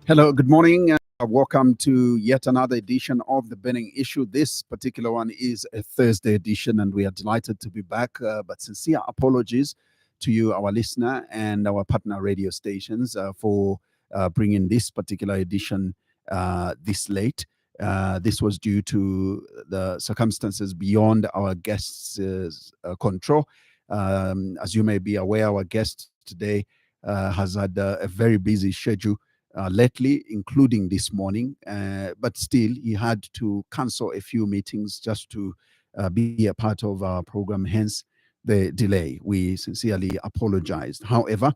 Hello, good morning. Welcome to yet another edition of the Burning Issue. This particular one is a Thursday edition, and we are delighted to be back. But sincere apologies to you, our listener, and our partner radio stations for bringing this particular edition this late. This was due to the circumstances beyond our guests' control. As you may be aware, our guest today has had a very busy schedule lately, including this morning, but still he had to cancel a few meetings just to be a part of our program, hence the delay. We sincerely apologized. However,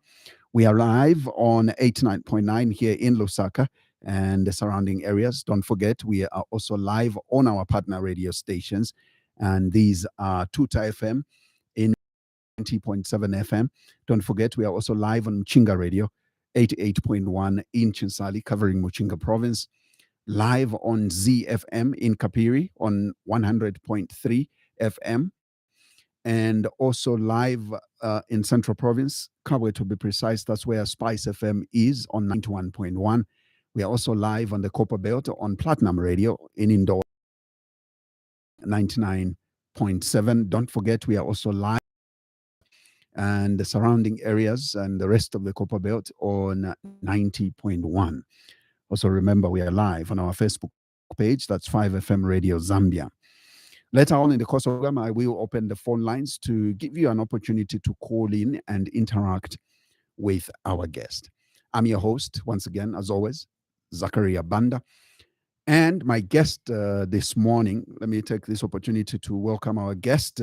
we are live on 89.9 here in Lusaka and the surrounding areas. Don't forget, we are also live on our partner radio stations, and these are Tuta FM in 90.7 FM. Don't forget, we are also live on Chinga Radio 88.1 in Chinsali, covering Muchinga province, live on ZFM in Kapiri on 100.3 FM, and also live in Central Province, Kabwe to be precise. That's where Spice FM is on 91.1. We are also live on the Copper Belt on Platinum Radio in Indore 99.7. Don't forget, we are also live and the surrounding areas and the rest of the Copper Belt on 90.1. Also remember, we are live on our Facebook page. That's 5FM Radio Zambia. Later on in the course of the program, I will open the phone lines to give you an opportunity to call in and interact with our guest. I'm your host, once again, as always, Zachariah Banda. And my guest this morning, let me take this opportunity to welcome our guest.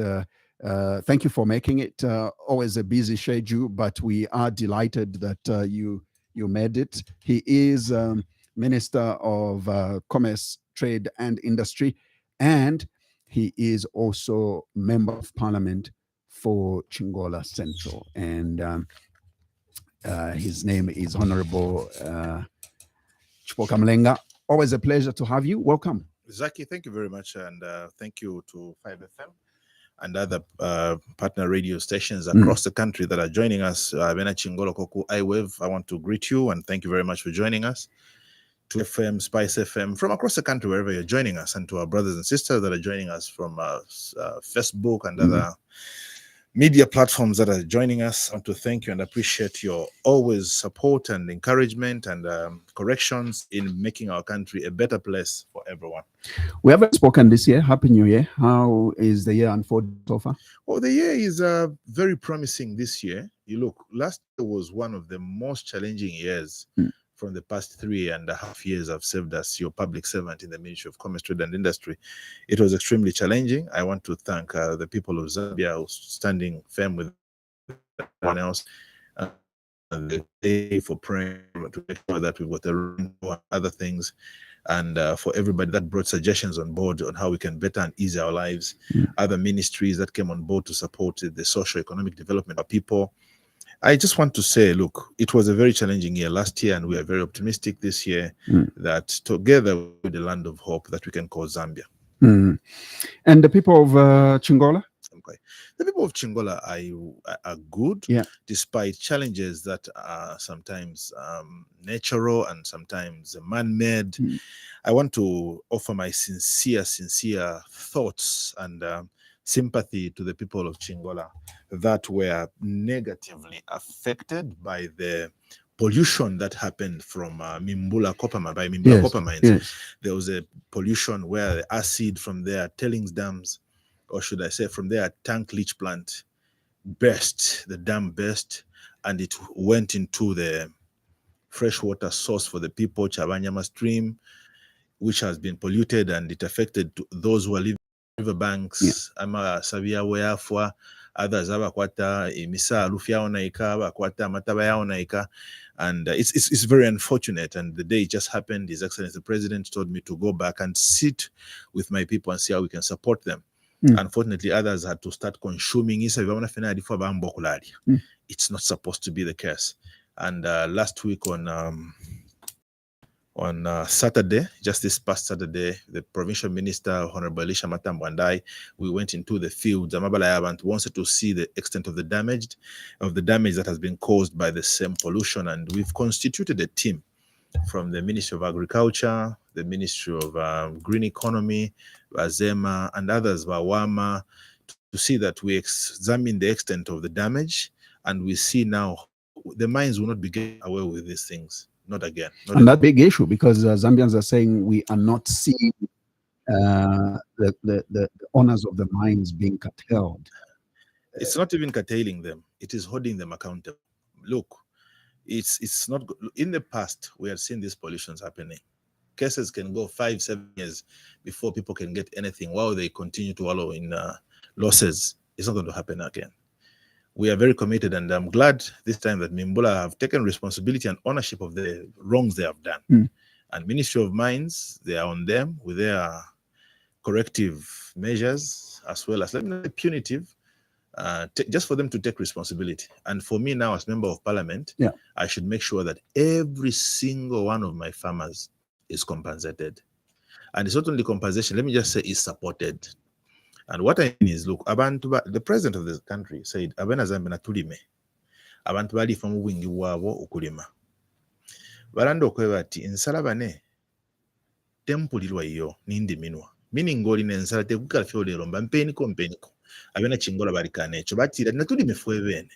Thank you for making it. Always a busy schedule, but we are delighted that you made it. He is Minister of Commerce, Trade and Industry, and he is also Member of Parliament for Chingola Central. And his name is Honourable Chipoka Mulenga. Always a pleasure to have you. Welcome. Zaki, thank you very much. And thank you to 5FM and other partner radio stations across the country that are joining us. Bena Chingola Koku iWave, I want to greet you and thank you very much for joining us. To FM, Spice FM, from across the country, wherever you're joining us, and to our brothers and sisters that are joining us from Facebook and other media platforms that are joining us. I want to thank you and appreciate your always support and encouragement and corrections in making our country a better place for everyone. We haven't spoken this year. Happy New Year. How is the year unfolding so far? Well, the year is very promising this year. You look, last year was one of the most challenging years from the past 3.5 years I've served as your public servant in the Ministry of Commerce, Trade and Industry. It was extremely challenging. I want to thank the people of Zambia who standing firm with everyone else and the day for praying to make sure that we've got the rain and other things, and for everybody that brought suggestions on board on how we can better and ease our lives. Other ministries that came on board to support the socio-economic development of people. I just want to say, look, it was a very challenging year last year, and we are very optimistic this year that together with the land of hope that we can call Zambia. And the people of Chingola? Okay. The people of Chingola are good, despite challenges that are sometimes natural and sometimes man-made. I want to offer my sincere thoughts and sympathy to the people of Chingola that were negatively affected by the pollution that happened from Mimbula copper mines. There was a pollution where the acid from their tailings dams, or should I say from their tank leach plant, burst. The dam burst and it went into the freshwater source for the people, Chabanyama stream, which has been polluted, and it affected those who are living riverbanks. Ama Savia Weafwa, others abakwata imisa Lufia Onaika, abakwata Matabaya Onaika, and it's very unfortunate. And the day it just happened, His Excellency the President told me to go back and sit with my people and see how we can support them. Unfortunately, others had to start consuming. It's not supposed to be the case. And last week on Saturday, just this past Saturday, the provincial minister, Honourable Elisha Matambwandai, we went into the fields. Amabala wanted to see the extent of the damage that has been caused by the same pollution, and we've constituted a team from the Ministry of Agriculture, the Ministry of Green Economy, Bazema, and others, Bawama, to see that we examine the extent of the damage, and we see now the mines will not be getting away with these things. Not again. And that big issue, because Zambians are saying we are not seeing the owners of the mines being curtailed. It's not even curtailing them. It is holding them accountable. Look, it's not good. In the past, we have seen these pollutions happening. Cases can go 5-7 years before people can get anything while they continue to wallow in losses. It's not going to happen again. We are very committed, and I'm glad this time that Mimbula have taken responsibility and ownership of the wrongs they have done. And Ministry of Mines, they are on them with their corrective measures, as well as, let me say, punitive, just for them to take responsibility. And for me now, as Member of Parliament, I should make sure that every single one of my farmers is compensated. And it's not only compensation, let me just say is supported. And what I mean is, look, the president of the country said, Abena Zambia tulime. Abantu balifa mu bwingi bwabo okulima. Balanda okweba ati ensala bane tempulirwa iyo nindiminwa. Meaning ng'olina ensala tekukala fyolero mba mpeniko. Abena Chingola balikana ekyo batira natulime fwe bene.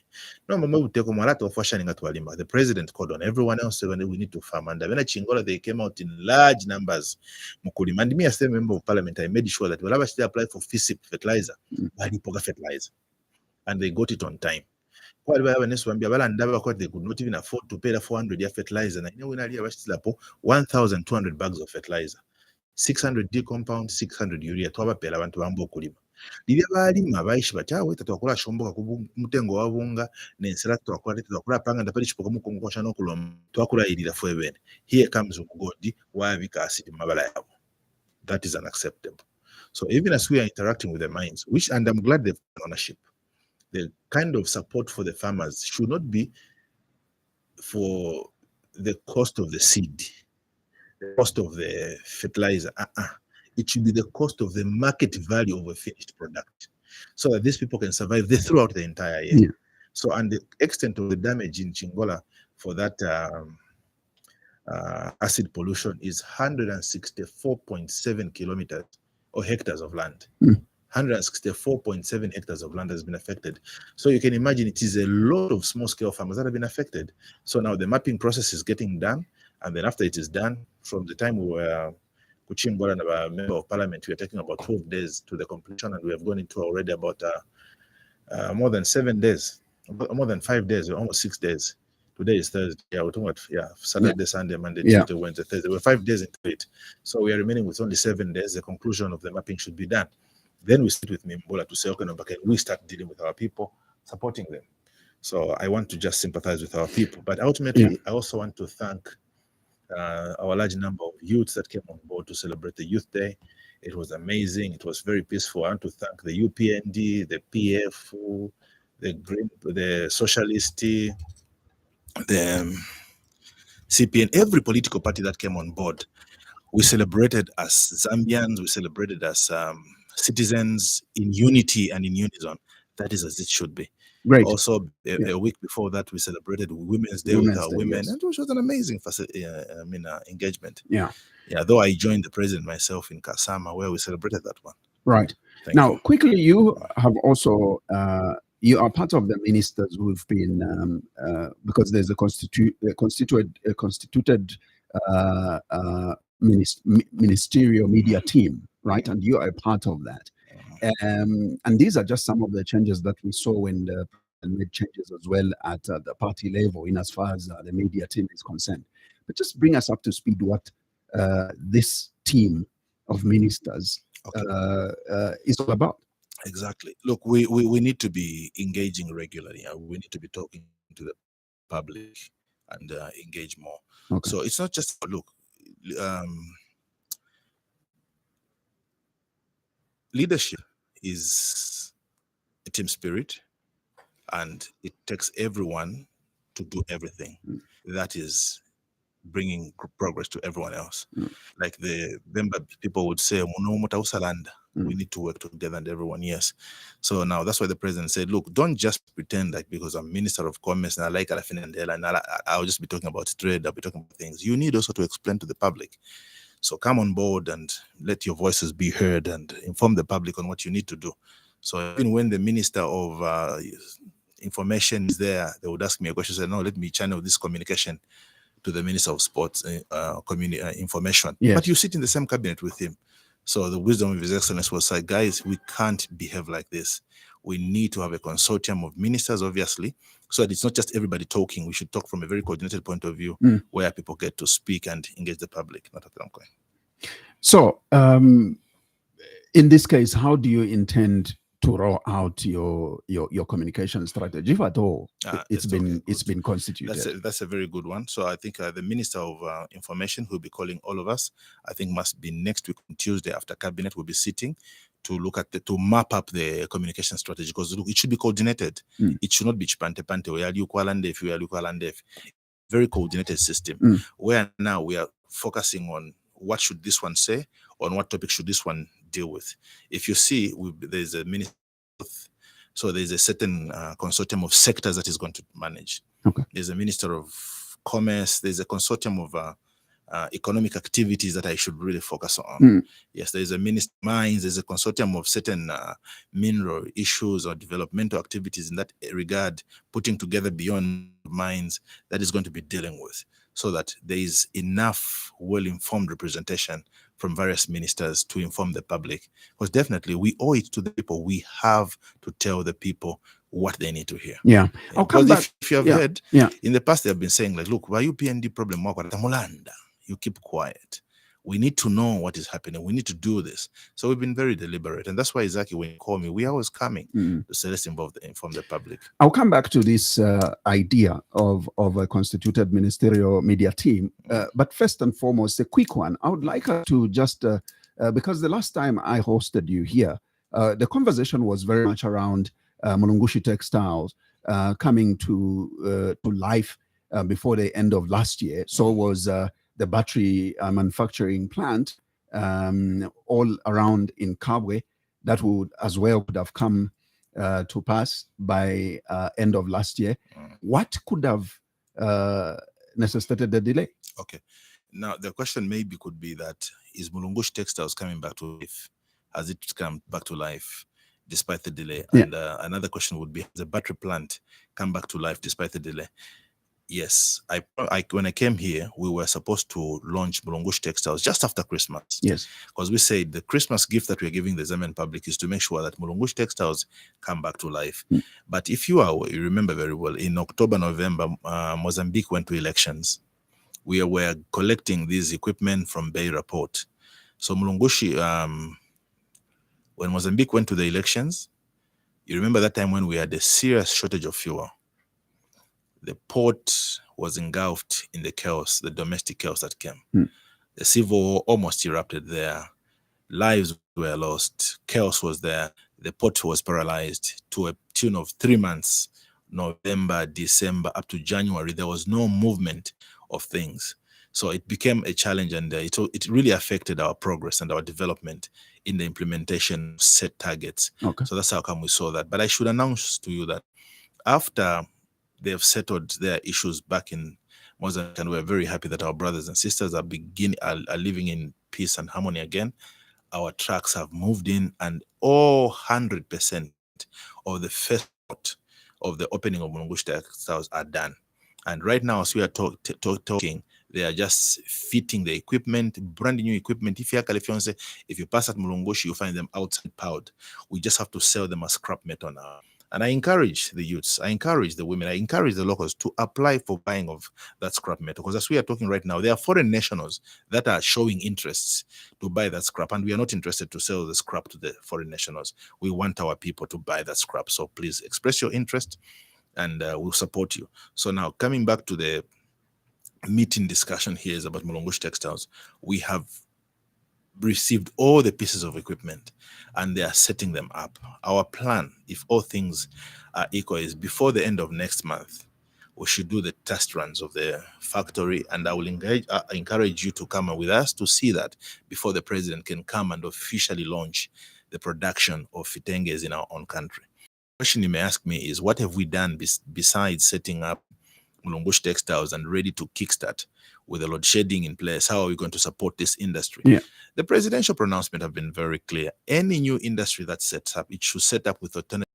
No mama buteko mwalata ofashani nga twalima. The president called on everyone else when we need to farm, and Abena Chingola, they came out in large numbers mukulima. And me as a member of parliament, I made sure that whenever they apply for FISIP fertilizer, balipoga fertilizer, and they got it on time. They could not even afford to pay the 400 fertilizer. And you know, 1,200 bags of fertilizer, 600 D compound, 600 urea. Libya balima bayishi batawe tatakola shomboka ku mutengo wa bunga n'ensala twakola panga ndapali Chipoka mu Kongo shano kuloma twakola irira fwebene. Here comes Ugodi wabika asidi mabala yabo. That is unacceptable. So even as we are interacting with the mines, which, and I'm glad they've ownership, the kind of support for the farmers should not be for the cost of the seed, the cost of the fertilizer. It should be the cost of the market value of a finished product, so that these people can survive throughout the entire year. So, and the extent of the damage in Chingola for that acid pollution is 164.7 kilometers or hectares of land. 164.7 hectares of land has been affected. So you can imagine it is a lot of small-scale farmers that have been affected. So now the mapping process is getting done, and then after it is done, from the time we were Chingola and our member of parliament, we are taking about 12 days to the completion, and we have gone into already about more than 7 days, more than 5 days, almost 6 days. Today is Thursday. Yeah, we're talking about Saturday, Sunday, Monday, Tuesday, Wednesday, Thursday. We're 5 days into it. So we are remaining with only 7 days. The conclusion of the mapping should be done. Then we sit with Mimbola to say, okay, no, can we start dealing with our people, supporting them? So I want to just sympathize with our people. But ultimately, I also want to thank our large number of youths that came on board to celebrate the Youth Day. It was amazing. It was very peaceful. I want to thank the UPND, the PF, the Green, the Socialist, the CPN, every political party that came on board. We celebrated as Zambians, we celebrated as citizens in unity and in unison. That is as it should be. Great. Also, a week before that, we celebrated Women's Day with our women, and it was an amazing engagement. Yeah, though I joined the president myself in Kasama, where we celebrated that one. Right. Now, quickly, you have also you are part of the ministers who've been because there's a constituted ministerial media team, right? And you are a part of that. And these are just some of the changes that we saw when the president made changes as well at the party level in as far as the media team is concerned. But just bring us up to speed what this team of ministers is all about. Exactly. Look, we need to be engaging regularly. We need to be talking to the public and engage more. Okay. So it's not just, look, leadership is a team spirit, and it takes everyone to do everything. That is bringing progress to everyone else. Like the Banda people would say, "Muno mota usalanda." We need to work together and everyone, yes. So now that's why the president said, look, don't just pretend like because I'm Minister of Commerce and I like Alafinandela and I'll just be talking about trade, I'll be talking about things. You need also to explain to the public. So come on board and let your voices be heard and inform the public on what you need to do. So even when the Minister of Information is there, they would ask me a question, say, no, let me channel this communication to the Minister of Sports, Information. Yes. But you sit in the same cabinet with him. So the wisdom of His Excellency was like, guys, we can't behave like this. We need to have a consortium of ministers, obviously, so that it's not just everybody talking. We should talk from a very coordinated point of view where people get to speak and engage the public. So, in this case, how do you intend to roll out your communication strategy, if at all it's been constituted? That's a very good one. So I think the Minister of Information, who will be calling all of us, I think must be next week on Tuesday after Cabinet will be sitting to look at to map up the communication strategy, because it should be coordinated. It should not be chipante very coordinated system where now we are focusing on what should this one say, on what topic should this one deal with. If you see, there's a minister, so there's a certain consortium of sectors that is going to manage. Okay. There's a Minister of Commerce, there's a consortium of economic activities that I should really focus on. Yes, there's a Minister of Mines, there's a consortium of certain mineral issues or developmental activities in that regard, putting together beyond mines that is going to be dealing with, so that there is enough well-informed representation from various ministers to inform the public. Because definitely we owe it to the people. We have to tell the people what they need to hear. Yeah. I'll come back. If you have heard, in the past they have been saying like, look, why UPND problem, you keep quiet. We need to know what is happening. We need to do this. So we've been very deliberate. And that's why, Zaki, when you call me, we are always coming to say, let's inform the public. I'll come back to this idea of a constituted ministerial media team. But first and foremost, a quick one. I would like her to just, because the last time I hosted you here, the conversation was very much around Mulungushi Textiles coming to life before the end of last year. So was the battery manufacturing plant all around in Kabwe that would have come to pass by end of last year. What could have necessitated the delay? Okay. Now, the question maybe could be that, is Mulungushi Textiles coming back to life? Has it come back to life despite the delay? And another question would be, has the battery plant come back to life despite the delay? Yes, when I came here, we were supposed to launch Mulungushi Textiles just after Christmas. Yes. Because we said the Christmas gift that we're giving the Zambian public is to make sure that Mulungushi Textiles come back to life. But if you remember very well, in October, November, Mozambique went to elections. We were collecting this equipment from Beira Port. So Mulungushi, when Mozambique went to the elections, you remember that time when we had a serious shortage of fuel. The port was engulfed in the chaos, the domestic chaos that came. The civil war almost erupted there. Lives were lost. Chaos was there. The port was paralyzed to a tune of 3 months. November, December, up to January, there was no movement of things. So it became a challenge, and it really affected our progress and our development in the implementation of set targets. Okay. So that's how come we saw that. But I should announce to you that after they have settled their issues back in Mozambique, and we're very happy that our brothers and sisters are living in peace and harmony again. Our trucks have moved in, and all 100% of the first part of the opening of Mulungushi Textiles are done. And right now, as we are talking, they are just fitting the equipment, brand new equipment. If you pass at Mulungushi, you find them outside powdered. We just have to sell them as scrap metal now. And I encourage the youths, I encourage the women, I encourage the locals to apply for buying of that scrap metal. Because as we are talking right now, there are foreign nationals that are showing interests to buy that scrap. And we are not interested to sell the scrap to the foreign nationals. We want our people to buy that scrap. So please express your interest, and we'll support you. So now, coming back to the meeting discussion here is about Mulungushi Textiles. We have received all the pieces of equipment, and they are setting them up. Our plan, if all things are equal, is before the end of next month, we should do the test runs of the factory, and I will encourage you to come with us to see that before the president can come and officially launch the production of fitenges in our own country. The question you may ask me is, what have we done besides setting up Mulungushi Textiles and ready to kickstart with the load shedding in place? How are we going to support this industry? Yeah. The presidential pronouncement have been very clear. Any new industry that sets up, it should set up with alternative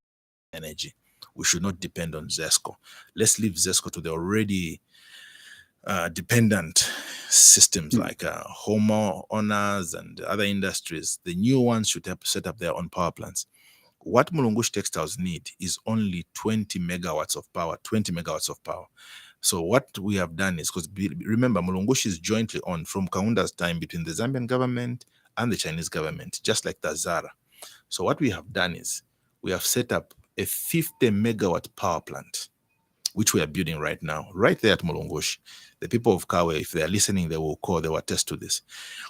energy. We should not depend on ZESCO. Let's leave ZESCO to the already dependent systems like homeowners and other industries. The new ones should have set up their own power plants. What Mulungushi Textiles need is only 20 megawatts of power, 20 megawatts of power. So what we have done is, because remember, Mulungushi is jointly owned from Kaunda's time between the Zambian government and the Chinese government, just like the Zara. So what we have done is we have set up a 50 megawatt power plant, which we are building right now, right there at Mulungushi. The people of Kawe, if they are listening, they will call, they will attest to this.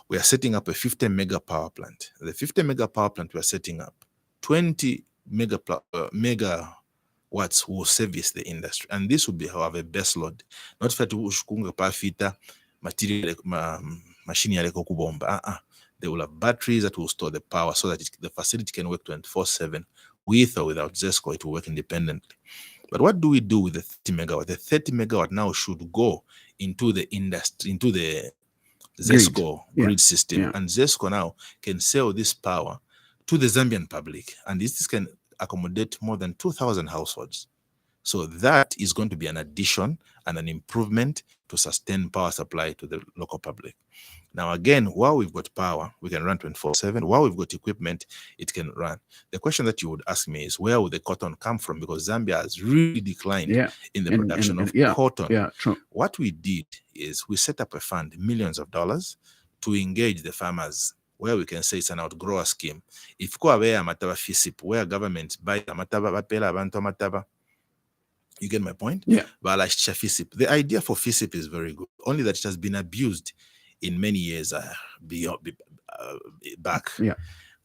We are setting up a 50 mega power plant. The 50 mega power plant we are setting up, 20 megawatts will service the industry. And this will be, however, best load. Not for to ushkunga pafita, material, machine yaleko kubomba. They will have batteries that will store the power so that the facility can work 24/7 with or without ZESCO. It will work independently. But what do we do with the 30 megawatt? The 30 megawatt now should go into the industry, into the ZESCO grid system. Yeah. And ZESCO now can sell this power to the Zambian public. And this can accommodate more than 2,000 households. So that is going to be an addition and an improvement to sustain power supply to the local public. Now, again, while we've got power, we can run 24/7. While we've got equipment, it can run. The question that you would ask me is, where would the cotton come from? Because Zambia has really declined in the production of cotton. Yeah, true. What we did is we set up a fund, millions of dollars, to engage the farmers, where we can say it's an outgrower scheme. If go away amataba FISIP, where government buy amataba bapela abantu amataba, you get my point? Yeah. The idea for FISIP is very good, only that it has been abused in many years back. Yeah.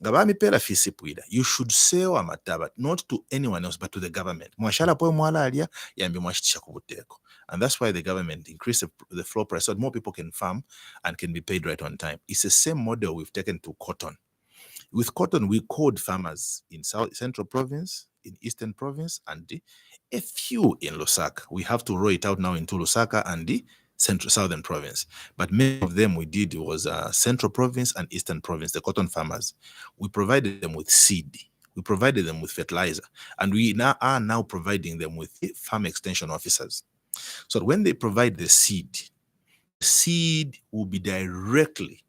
You should sell amataba not to anyone else but to the government. And that's why the government increased the floor price so that more people can farm and can be paid right on time. It's the same model we've taken to cotton. With cotton, we code farmers in Central Province, in Eastern Province, and a few in Lusaka. We have to roll it out now into Lusaka and the Southern Province. But many of them we did was Central Province and Eastern Province, the cotton farmers. We provided them with seed. We provided them with fertilizer. And we are now providing them with farm extension officers. So when they provide the seed will be directly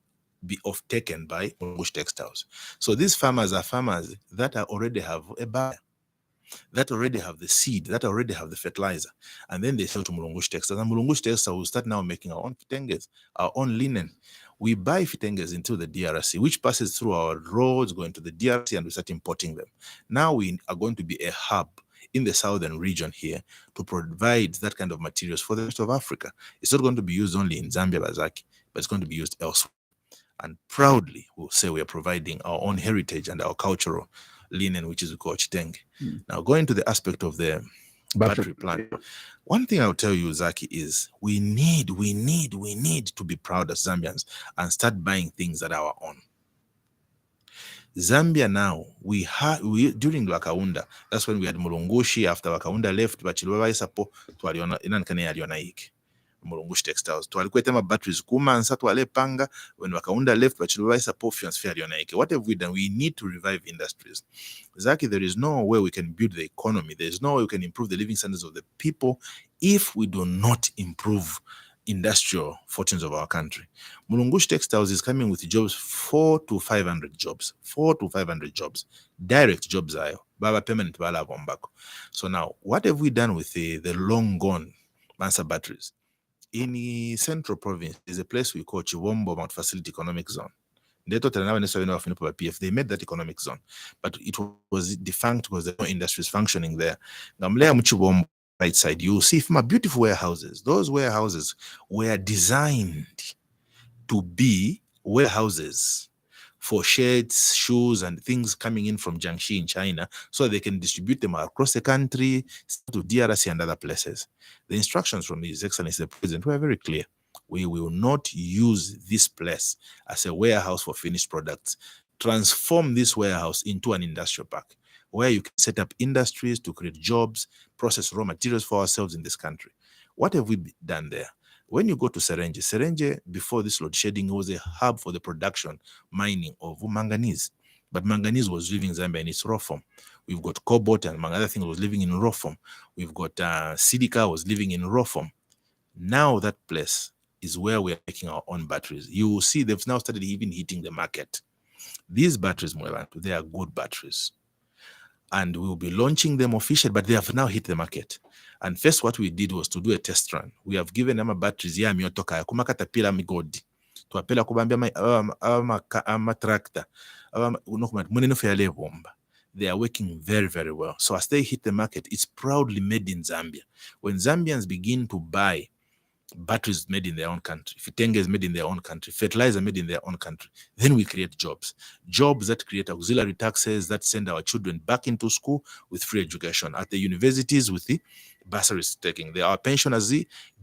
taken by Mulungushi Textiles. So these farmers are farmers that already have a buyer, that already have the seed, that already have the fertilizer. And then they sell to Mulungushi Textiles. And Mulungushi Textiles will start now making our own fitenges, our own linen. We buy fitenges into the DRC, which passes through our roads, going to the DRC, and we start importing them. Now we are going to be a hub in the southern region here to provide that kind of materials for the rest of Africa. It's not going to be used only in Zambia, Bazaki, but it's going to be used elsewhere. And proudly, we'll say we are providing our own heritage and our cultural linen, which is called chitenge. Now, going to the aspect of the battery plant, one thing I'll tell you, Zaki, is we need to be proud as Zambians and start buying things that are our own. Zambia now, we during Wakaunda, that's when we had Mulungushi. After Wakaunda left, Bachilwa Isapo, Twaliona, Inankane Aliona Ike. Mulungushi Textiles. Twalikwetema batteries kumansa twalepanga. When Wakaunda left, Bachilwa Isapo, Fiansfe Aliona Ike. What have we done? We need to revive industries. Zaki, there is no way we can build the economy. There is no way we can improve the living standards of the people if we do not improve industrial fortunes of our country. Mulungushi Textiles is coming with jobs, 400 to 500 jobs, 400 to 500 jobs, direct jobs. Baba permanent bala bombako. So now, what have we done with the long gone Mansa batteries? In the Central Province, there's a place we call Chiwombo Mount Facility Economic Zone. They made that economic zone, but it was defunct because there were no industries functioning there. Right side, you see from beautiful warehouses. Those warehouses were designed to be warehouses for shirts, shoes, and things coming in from Jiangxi in China, so they can distribute them across the country to DRC and other places. The instructions from His Excellency the President were very clear. We will not use this place as a warehouse for finished products transform this warehouse into an industrial park where you can set up industries to create jobs, process raw materials for ourselves in this country. What have we done there? When you go to Serenge, before this load shedding, was a hub for the production, mining of manganese. But manganese was leaving Zambia in its raw form. We've got cobalt and among other things was living in raw form. We've got silica was living in raw form. Now that place is where we are making our own batteries. You will see they've now started even hitting the market. These batteries, Mulenga, they are good batteries. And we will be launching them officially, but they have now hit the market. And first what we did was to do a test run. We have given them a batteries ya miotoka ya kumakatapila migodi. Tuwapela kubambia ama tractor. They are working very, very well. So as they hit the market, it's proudly made in Zambia. When Zambians begin to buy batteries made in their own country, Fitenge is made in their own country, fertilizer made in their own country, then we create jobs. Jobs that create auxiliary taxes that send our children back into school with free education. At the universities with the bursaries taking. Our pensioners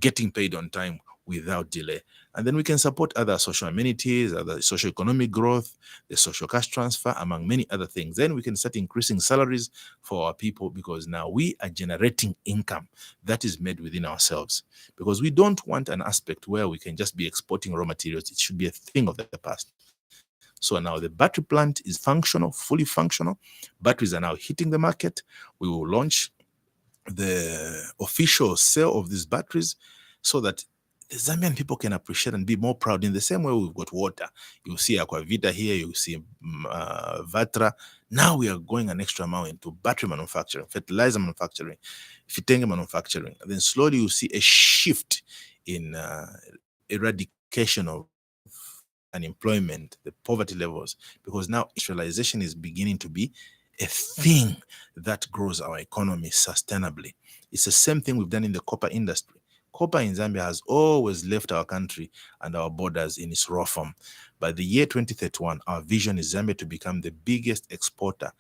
getting paid on time without delay. And then we can support other social amenities, other socio-economic growth, the social cash transfer, among many other things. Then we can start increasing salaries for our people because now we are generating income that is made within ourselves. Because we don't want an aspect where we can just be exporting raw materials. It should be a thing of the past. So now the battery plant is functional, fully functional. Batteries are now hitting the market. We will launch the official sale of these batteries so that the Zambian people can appreciate and be more proud in the same way we've got water. You see Aquavita here, you see Vatra. Now we are going an extra mile into battery manufacturing, fertilizer manufacturing, Fitenge manufacturing. And then slowly you see a shift in eradication of unemployment, the poverty levels, because now industrialization is beginning to be a thing that grows our economy sustainably. It's the same thing we've done in the copper industry. Copper in Zambia has always left our country and our borders in its raw form. By the year 2031, our vision is Zambia to become the biggest exporter,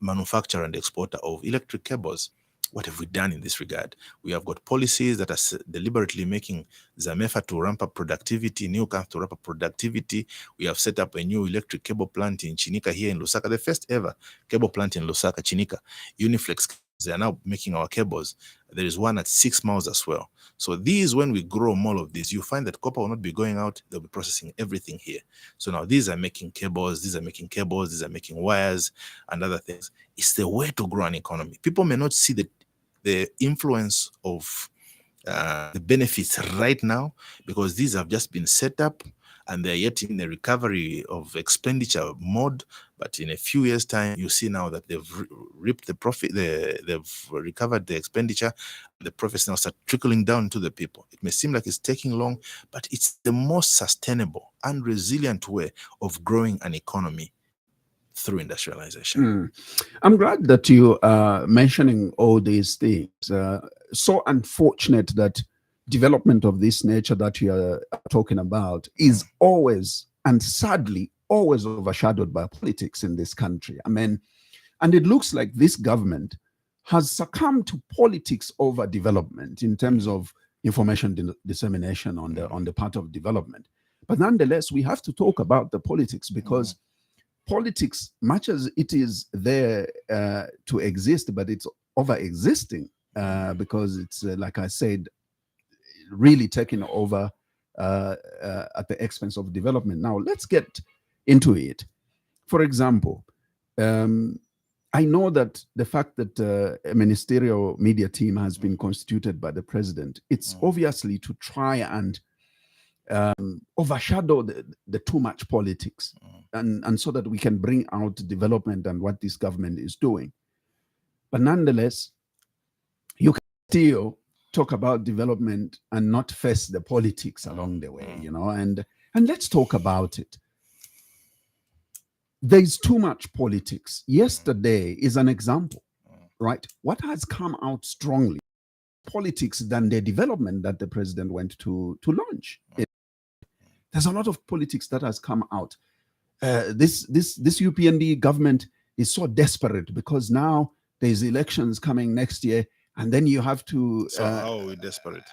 manufacturer and exporter of electric cables. What have we done in this regard? We have got policies that are deliberately making Zamefa to ramp up productivity, Newcastle to ramp up productivity. We have set up a new electric cable plant in Chinika here in Lusaka, the first ever cable plant in Lusaka, Chinika. Uniflex, they are now making our cables. There is one at 6 miles as well. So these, when we grow more of these, you find that copper will not be going out. They'll be processing everything here. So now these are making cables, these are making cables, these are making wires and other things. It's the way to grow an economy. People may not see the influence of the benefits right now because these have just been set up and they're yet in the recovery of expenditure mode. But in a few years' time, you see now that they've reaped the profit, they've recovered the expenditure, the profits now start trickling down to the people. It may seem like it's taking long, but it's the most sustainable and resilient way of growing an economy through industrialization. I'm glad that you are mentioning all these things. So unfortunate that development of this nature that you are talking about is always, and sadly, always overshadowed by politics in this country. I mean, and it looks like this government has succumbed to politics over development in terms of information dissemination on the part of development. But nonetheless, we have to talk about the politics because politics, much as it is there to exist, but it's over existing because it's, like I said, really taking over at the expense of development. Now, let's get into it. For example, I know that the fact that a ministerial media team has been constituted by the president, it's obviously to try and overshadow the too much politics and so that we can bring out development and what this government is doing. But nonetheless, you can still talk about development and not face the politics along the way, you know, and let's talk about it. There's too much politics. Yesterday is an example, right? What has come out strongly, politics than the development that the president went to launch. There's a lot of politics that has come out. This UPND government is so desperate because now there's elections coming next year, and then you have to. So how are we desperate?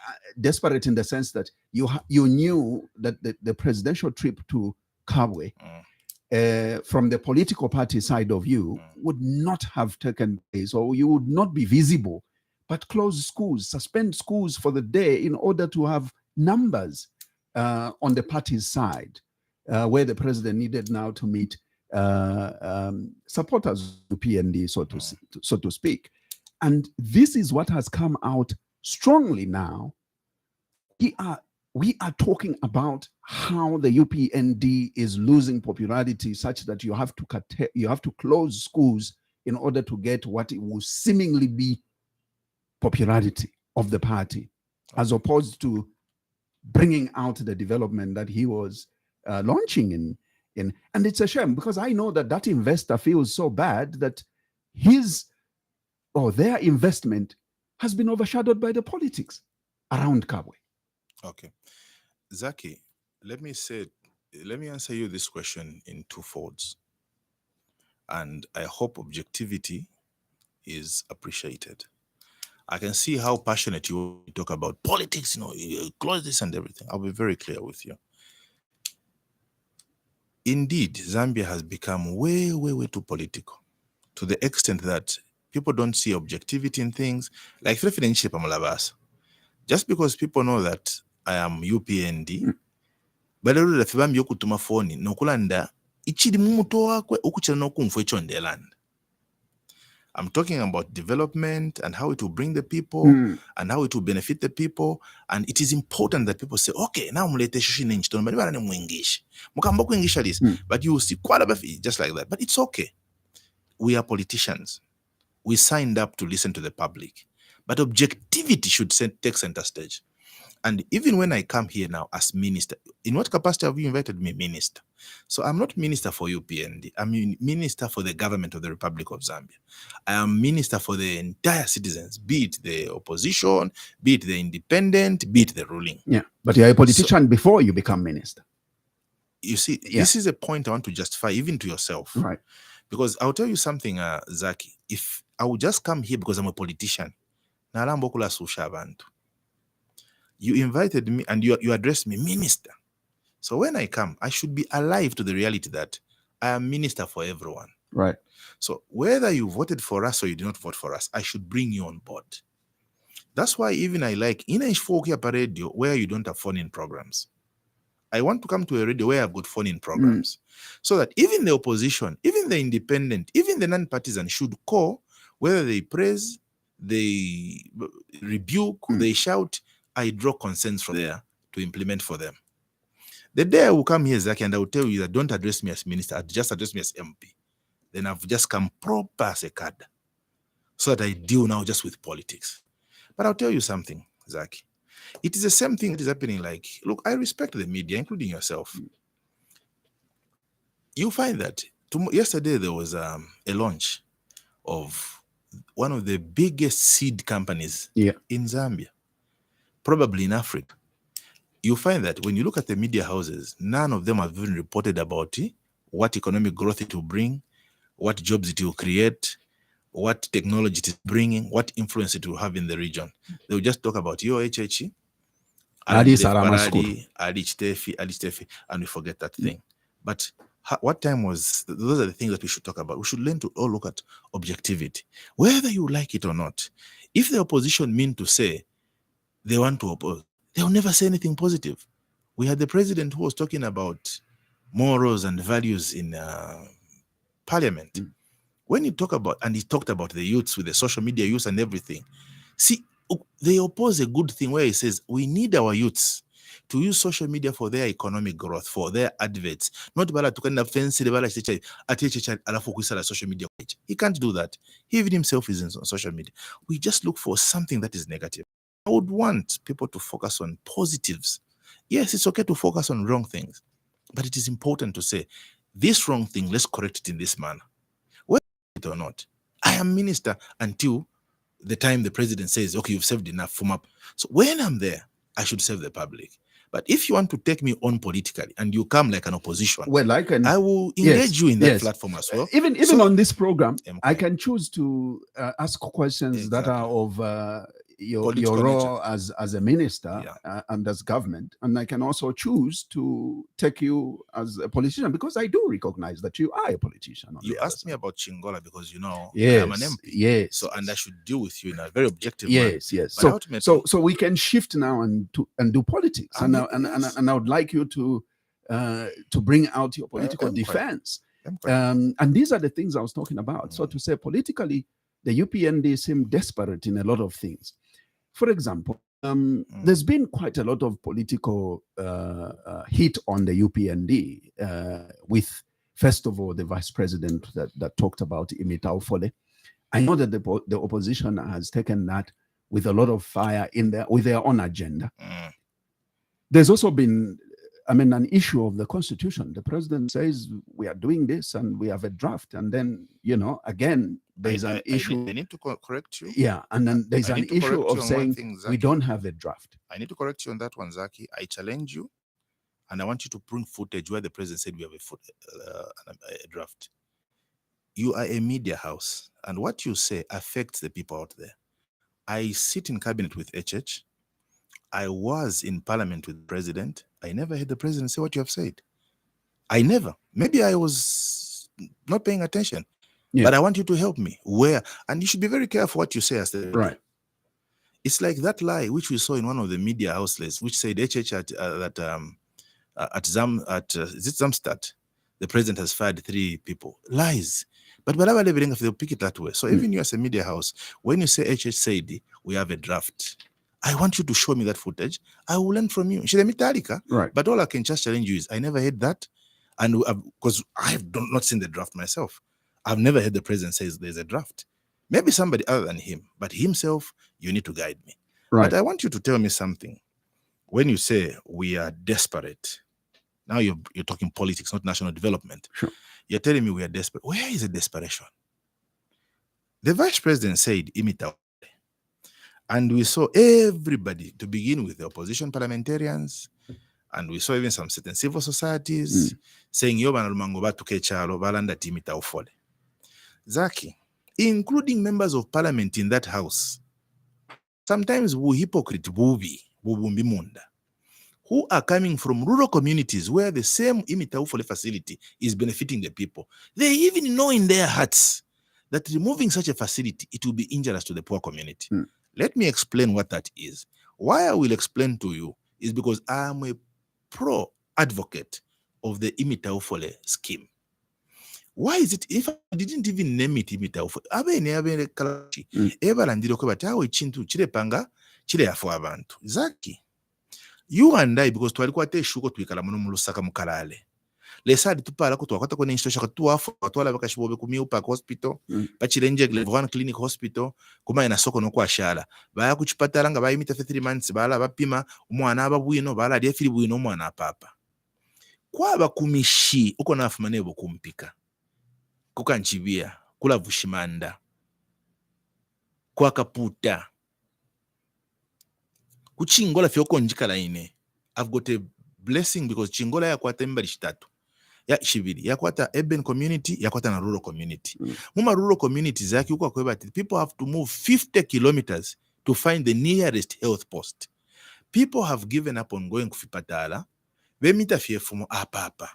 Desperate in the sense that you knew that the presidential trip to Kabwe from the political party side of you would not have taken place, or you would not be visible, but close schools, suspend schools for the day in order to have numbers on the party's side, where the president needed now to meet supporters of UPND, so to speak. And this is what has come out strongly now. We are talking about how the UPND is losing popularity, such that you have to close schools in order to get what it will seemingly be popularity of the party, as opposed to bringing out the development that he was launching in. And it's a shame, because I know that investor feels so bad that their investment has been overshadowed by the politics around Kabwe. Okay. Zaki, let me answer you this question in two folds. And I hope objectivity is appreciated. I can see how passionate you talk about politics, you close this and everything. I'll be very clear with you. Indeed, Zambia has become way, way, way too political, to the extent that people don't see objectivity in things. Like just because people know that I am UPND, but I'm talking about development and how it will bring the people and how it will benefit the people. And it is important that people say, okay, now but you will see quite a bit just like that. But it's okay. We are politicians. We signed up to listen to the public. But objectivity should take center stage. And even when I come here now as minister, in what capacity have you invited me minister? So I'm not minister for UPND. I'm minister for the government of the Republic of Zambia. I am minister for the entire citizens, be it the opposition, be it the independent, be it the ruling. Yeah, but you're a politician before you become minister. You see, this is a point I want to justify even to yourself. Right. Because I'll tell you something, Zaki. If I would just come here because I'm a politician, you invited me and you addressed me minister. So when I come, I should be alive to the reality that I am minister for everyone. Right. So whether you voted for us or you did not vote for us, I should bring you on board. That's why even I like in a radio where you don't have phone-in programs. I want to come to a radio where I've got phone-in programs. So that even the opposition, even the independent, even the non-partisan should call, whether they praise, they rebuke, they shout, I draw consents from there to implement for them. The day I will come here, Zaki, and I will tell you that don't address me as minister, just address me as MP. Then I've just come proper as a card, so that I deal now just with politics. But I'll tell you something, Zaki. It is the same thing that is happening. Like, look, I respect the media, including yourself. You find that yesterday there was a launch of one of the biggest seed companies in Zambia, probably in Africa. You find that when you look at the media houses, none of them have even reported about what economic growth it will bring, what jobs it will create, what technology it is bringing, what influence it will have in the region. They will just talk about UHH, Ali Chitefi, and we forget that thing. But what time was, those are the things that we should talk about. We should learn to all look at objectivity. Whether you like it or not, if the opposition mean to say they want to oppose, they'll never say anything positive. We had the president who was talking about morals and values in parliament. When he talked about the youths with the social media use and everything, see, they oppose a good thing where he says, we need our youths to use social media for their economic growth, for their adverts. Not to kind of fancy social media. He can't do that. He even himself is on social media. We just look for something that is negative. I would want people to focus on positives. Yes, it's okay to focus on wrong things, but it is important to say, this wrong thing, let's correct it in this manner. Whether it or not, I am minister until the time the president says, okay, you've saved enough from up. So when I'm there, I should serve the public. But if you want to take me on politically and you come like an opposition, well, I will engage you in that platform as well. Even on this program, I can choose to ask questions that are of your role as a minister and as government, and I can also choose to take you as a politician, because I do recognize that you are a politician. You asked me about Chingola because yes, I am an MP. Yes. So and I should deal with you in a very objective manner. Yes. But so we can shift now and do politics, and I would like you to bring out your political defense. And these are the things I was talking about. So to say politically, the UPND seem desperate in a lot of things. For example, there's been quite a lot of political heat on the UPND with, first of all, the vice president that talked about Imita Ufole. I know that the opposition has taken that with a lot of fire with their own agenda. There's also been, an issue of the Constitution. The president says we are doing this and we have a draft, and then again there's an issue. I need to correct you. Yeah, and then there's an issue of saying we don't have a draft. I need to correct you on that one, Zaki. I challenge you, and I want you to bring footage where the president said we have a draft. You are a media house, and what you say affects the people out there. I sit in cabinet with HH. I was in parliament with the president. I never heard the president say what you have said. I never. Maybe I was not paying attention. Yeah. But I want you to help me. And you should be very careful what you say as the right. It's like that lie which we saw in one of the media outlets, which said HH at Zamstad, the president has fired 3 people. Lies. But whatever they'll pick it that way. So even you as a media house, when you say HH said we have a draft, I want you to show me that footage. I will learn from you. Right. But all I can just challenge you is I never heard that. And because I have not seen the draft myself. I've never heard the president say there's a draft. Maybe somebody other than him, but himself, you need to guide me. Right. But I want you to tell me something. When you say we are desperate, now you're talking politics, not national development. Sure. You're telling me we are desperate. Where is the desperation? The vice president said, Imita. And we saw everybody, to begin with the opposition parliamentarians, and we saw even some certain civil societies saying, Zaki, including members of parliament in that house, sometimes hypocrite who are coming from rural communities where the same Imita Ufole facility is benefiting the people. They even know in their hearts that removing such a facility, it will be injurious to the poor community. Let me explain what that is. Why I will explain to you is because I am a pro-advocate of the Imita Ufole scheme. Why is it, if I didn't even name it Imita Ufole, Zaki, you and I, because twalikuwa teshuko twikala muno mu Lusaka mu Kalale. Lesadi tupala ko twakwata ko n'inshitosha tuwafu twala bakashibobe ku Miu Park Hospital, bachirenje Glevan Clinic Hospital, kuma ina soko no kwashala. Baya ku chipatala nga bayimita 3 months bala bapima umwana ababwino bala ali afiri bwino umwana papa. Kwaba kumishi uko nafuma nebo kumpika. Kukanchibia, kula vushimanda. Kwa kaputa. Kuchingola fyoko njikala ine. I've got a blessing because Chingola yakwata mbali shitatu. Ya shibiri. Yakwata urban community, yakwata na rural community. Muma rural community zaki ukwa kweba people have to move 50 kilometers to find the nearest health post. People have given up on going kufipatala. Bemita fiefumo apapa.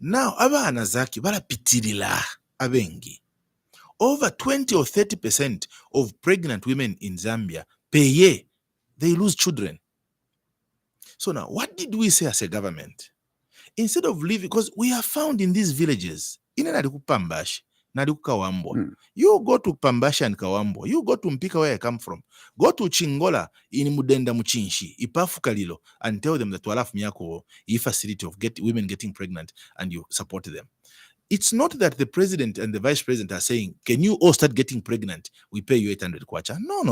Now, abana zaki bala pitirila abengi. Over 20 or 30% of pregnant women in Zambia per year, they lose children. So now, what did we say as a government? Instead of living, because we are found in these villages, you go to Pambashi and Kawambo, you go to Mpika where I come from, go to Chingola in Mudenda Muchinshi, Ipafu Kalilo, and tell them that Walaf Miyako, facility of women getting pregnant, and you support them. It's not that the president and the vice president are saying, can you all start getting pregnant? We pay you 800 kwacha. No.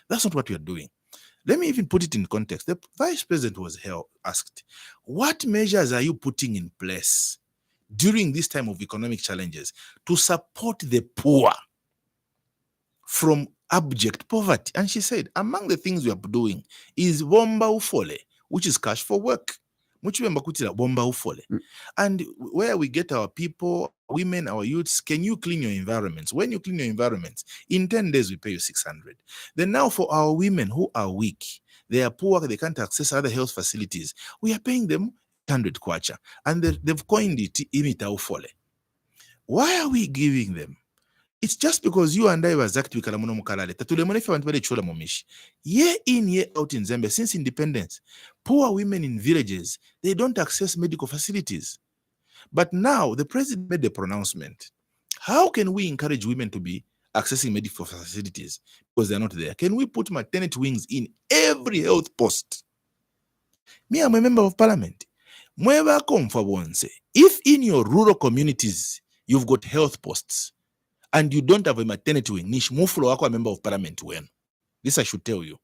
That's not what we are doing. Let me even put it in context. The vice president was asked, what measures are you putting in place during this time of economic challenges to support the poor from abject poverty? And she said, among the things we are doing is Bomba Ufole, which is cash for work. And where we get our people, women, our youths, can you clean your environments? When you clean your environments, in 10 days we pay you 600. Then now for our women who are weak, they are poor, they can't access other health facilities, we are paying them 100 kwacha. And they've coined it imita ufole. Why are we giving them? It's just because you and I was active year in, year out in Zambia since independence. Poor women in villages, they don't access medical facilities. But now the president made the pronouncement. How can we encourage women to be accessing medical facilities because they're not there? Can we put maternity wings in every health post? Me, I'm a member of parliament. If in your rural communities you've got health posts and you don't have a maternity wing, nish mufulo wako a member of parliament when. This I should tell you.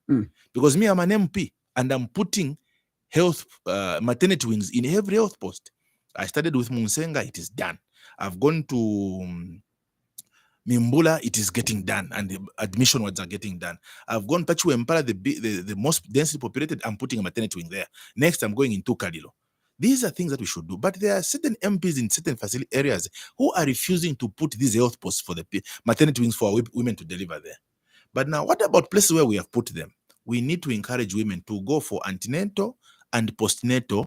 Because me, I'm an MP and I'm putting health maternity wings in every health post. I started with Mulenga, it is done. I've gone to Mimbula, it is getting done, and the admission wards are getting done. I've gone to Empara, the most densely populated, I'm putting a maternity wing there. Next, I'm going into Kalilo. These are things that we should do. But there are certain MPs in certain facility areas who are refusing to put these health posts for the maternity wings for women to deliver there. But now, what about places where we have put them? We need to encourage women to go for antenatal and postnatal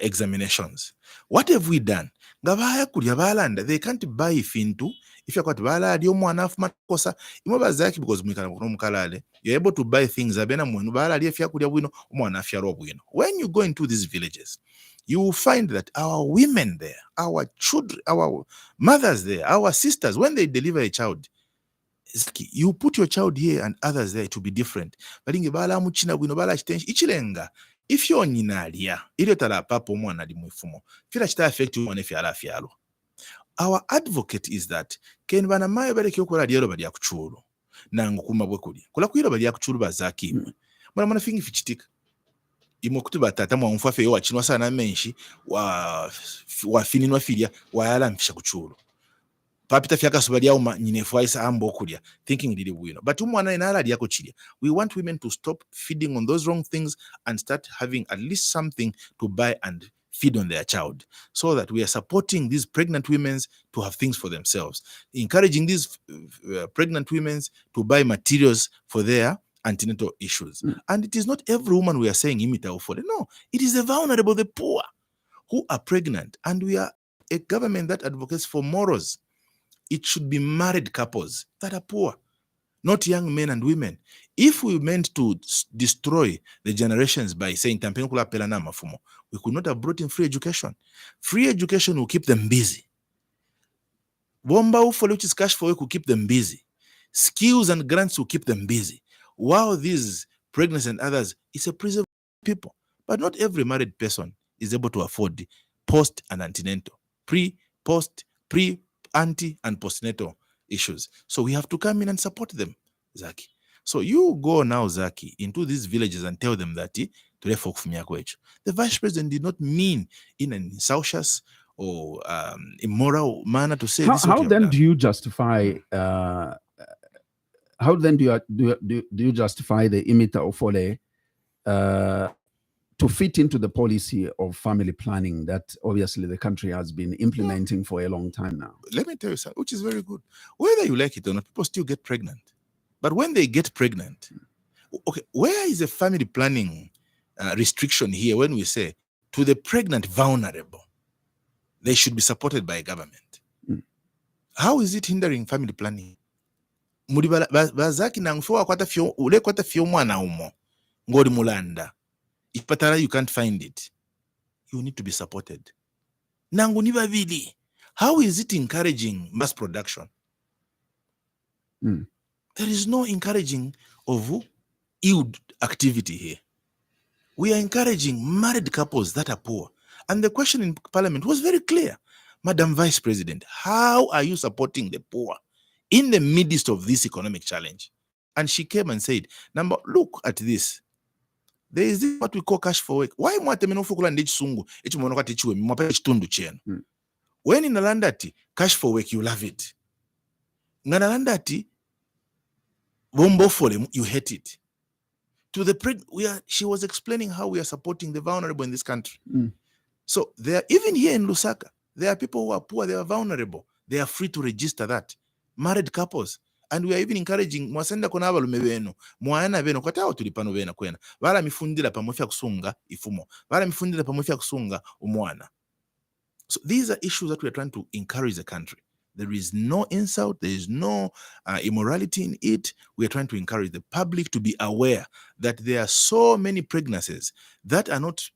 examinations. What have we done? They can't buy fintu. If you're because you're able to buy things. When you go into these villages, you will find that our women there, our children, our mothers there, our sisters, when they deliver a child, you put your child here and others there to be different. If you're ninalia, our advocate is that ken bana mayo bale kyokola lyero bali akuchulo nangu kumabwe kuli kula kwiro bali akuchulo bazaki mwana fingi fichitika imokutuba tata mwa mfafe yo wachinwa sana menshi wa fininwa filia wa yala mfisha kuchulo papita fyaka subali ya nyinefu isa ambo kulia thinking dili wino but umwana inala liyako chilia. We want women to stop feeding on those wrong things and start having at least something to buy and feed on their child, so that we are supporting these pregnant women to have things for themselves, encouraging these pregnant women to buy materials for their antenatal issues. And it is not every woman we are saying imita ufole. No, it is the vulnerable, the poor who are pregnant. And we are a government that advocates for morals. It should be married couples that are poor, not young men and women. If we meant to destroy the generations by saying Tampenkula Pelana Mafumo, we could not have brought in free education. Free education will keep them busy. Bomba Ufole, which is cash for work, will keep them busy. Skills and grants will keep them busy. While these pregnant and others, it's a prison for people. But not every married person is able to afford the post and antenatal, post, anti, and postnatal issues. So we have to come in and support them, Zaki. So you go now, Zaki, into these villages and tell them that the Vice President did not mean in an insulcious or immoral manner to say this. How then do you justify? How then do you justify the imita ofole to fit into the policy of family planning that obviously the country has been implementing for a long time now? Let me tell you something, which is very good. Whether you like it or not, people still get pregnant. But when they get pregnant, okay, where is the family planning restriction here when we say to the pregnant vulnerable, they should be supported by government? How is it hindering family planning? Bazaki nangfo kwata fio ule kwata fio mwana umo ngori mulanda. If patara you can't find it, you need to be supported. Nangu ni bavili. How is it encouraging mass production? There is no encouraging of yield activity here. We are encouraging married couples that are poor. And the question in Parliament was very clear. Madam Vice President, how are you supporting the poor in the midst of this economic challenge? And she came and said, number, look at this. There is this what we call cash for work. Why when in Alandati, cash for work, you love it. Nganalandati, bombo for them, you hate it. to the she was explaining how we are supporting the vulnerable in this country. So there, even here in Lusaka, there are people who are poor, they are vulnerable. They are free to register that. Married couples. And we are even encouraging mwasenda kona abalume benu mwana benu kwatawo tulipano bena kwena bala mifundira pamwe kusunga ifumo bala mifundira pamwe kusunga umwana. So these are issues that we are trying to encourage the country. There is no insult, there is no immorality in it. We are trying to encourage the public to be aware that there are so many pregnancies that are not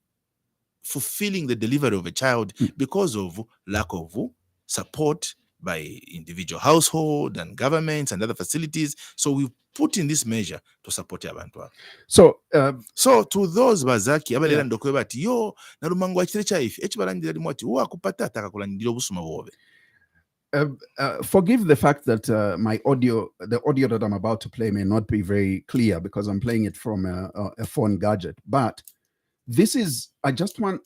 fulfilling the delivery of a child because of lack of support by individual household and governments and other facilities. So we put in this measure to support abantu. So to those bazaki abalela ndokwe bati yo nalumango akire chaifi echibalandira limwati wa kupata atakakulandira obusuma bwobe. Forgive the fact that the audio that I'm about to play may not be very clear because I'm playing it from a phone gadget. But I just want